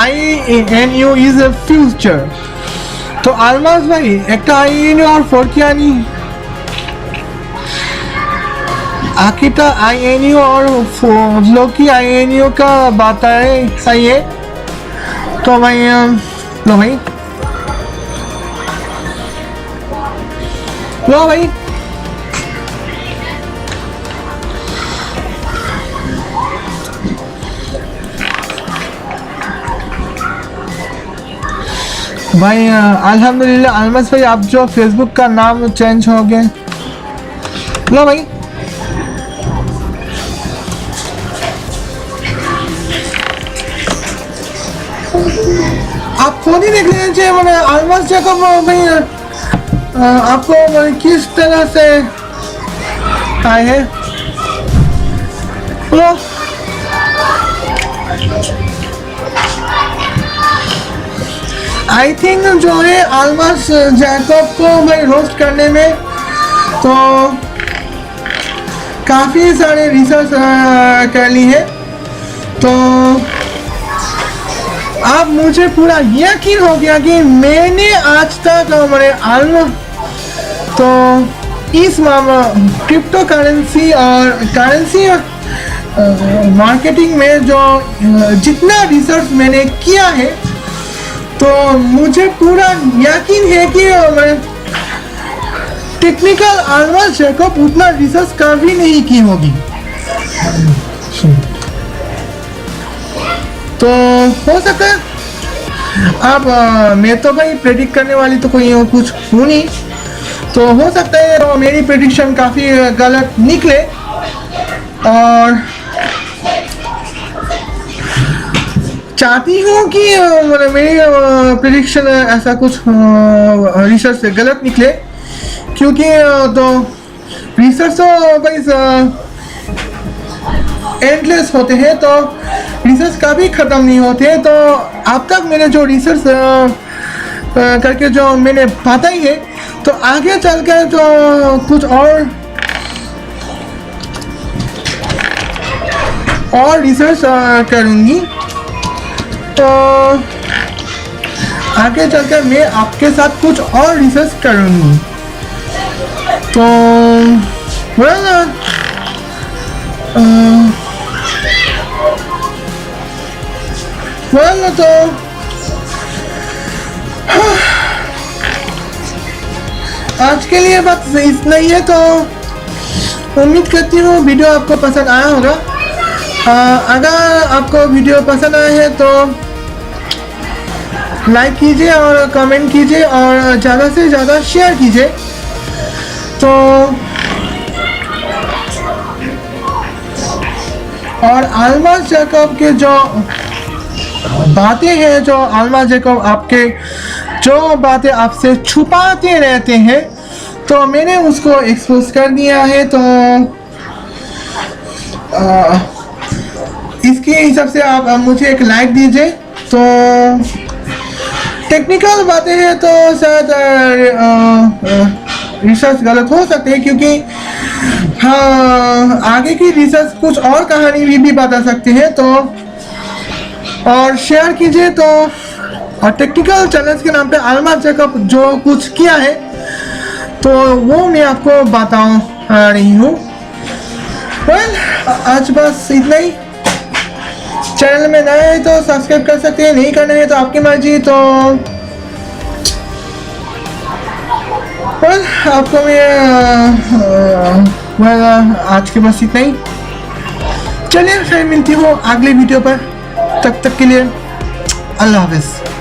INU is a future. तो अल्मास भाई एक INU और 4 क्या नहीं आखिर INU और लोकी INU का बात है सही है। तो भाई लो भाई लो भाई भाई अल्हम्दुलिल्लाह अल्मास भाई आप जो फेसबुक का नाम चेंज हो गया। लो भाई आप खुद ही देख लीजिए मैंने अल्मास जैकब भाई आपको किस तरह से आए हैं। आई थिंक जो है अल्मास जैकब को भाई रोस्ट करने में तो काफ़ी सारे रिसर्च कर ली है। तो अब मुझे पूरा यकीन हो गया कि मैंने आज तक हमारे तो इस मामला क्रिप्टो करेंसी और करेंसी मार्केटिंग में जो जितना रिसर्च मैंने किया है तो मुझे पूरा यकीन है कि टेक्निकल अल्मास जैकब उतना रिसर्च कभी नहीं की होगी। तो हो सकता है अब मैं तो भाई प्रेडिक्ट करने वाली तो कोई कुछ हूँ नहीं। तो हो सकता है तो मेरी प्रेडिक्शन काफ़ी गलत निकले और चाहती हूँ कि मेरी प्रेडिक्शन ऐसा कुछ रिसर्च से गलत निकले क्योंकि तो रिसर्च तो भाई एंडलेस होते हैं तो रिसर्च कभी ख़त्म नहीं होते। तो अब तक मैंने जो रिसर्च करके जो मैंने पाता ही है तो आगे चल कर तो कुछ और और रिसर्च करूँगी। तो आगे चलकर मैं आपके साथ कुछ और रिसर्च करूँगी। तो तो आज के लिए बस इतना ही है। तो उम्मीद करती हूँ वीडियो आपको पसंद आया होगा। अगर आपको वीडियो पसंद आया है तो लाइक कीजिए और कमेंट कीजिए और ज़्यादा से ज़्यादा शेयर कीजिए। तो और अल्मा जैकब के जो बातें हैं, जो अल्मा जैकब आपके जो बातें आपसे छुपाते रहते हैं, तो मैंने उसको एक्सपोज कर दिया है। तो इसके हिसाब से आप मुझे एक लाइक दीजिए। तो टेक्निकल बातें हैं तो शायद रिसर्च गलत हो सकते हैं, क्योंकि हाँ आगे की रिसर्च कुछ और कहानी भी बता सकते हैं। तो और शेयर कीजिए। तो और टेक्निकल चैलेंज के नाम पे अल्मा जैकब जो कुछ किया है तो वो मैं आपको बता रही हूँ। आज बस इतना ही। चैनल में नए हैं तो सब्सक्राइब कर सकते हैं, नहीं करना है तो आपकी मर्जी। तो आपको मैं आज के बस इतना ही। चलिए फिर मिलती हूँ अगले वीडियो पर। तब तक के लिए अल्लाह हाफिज़।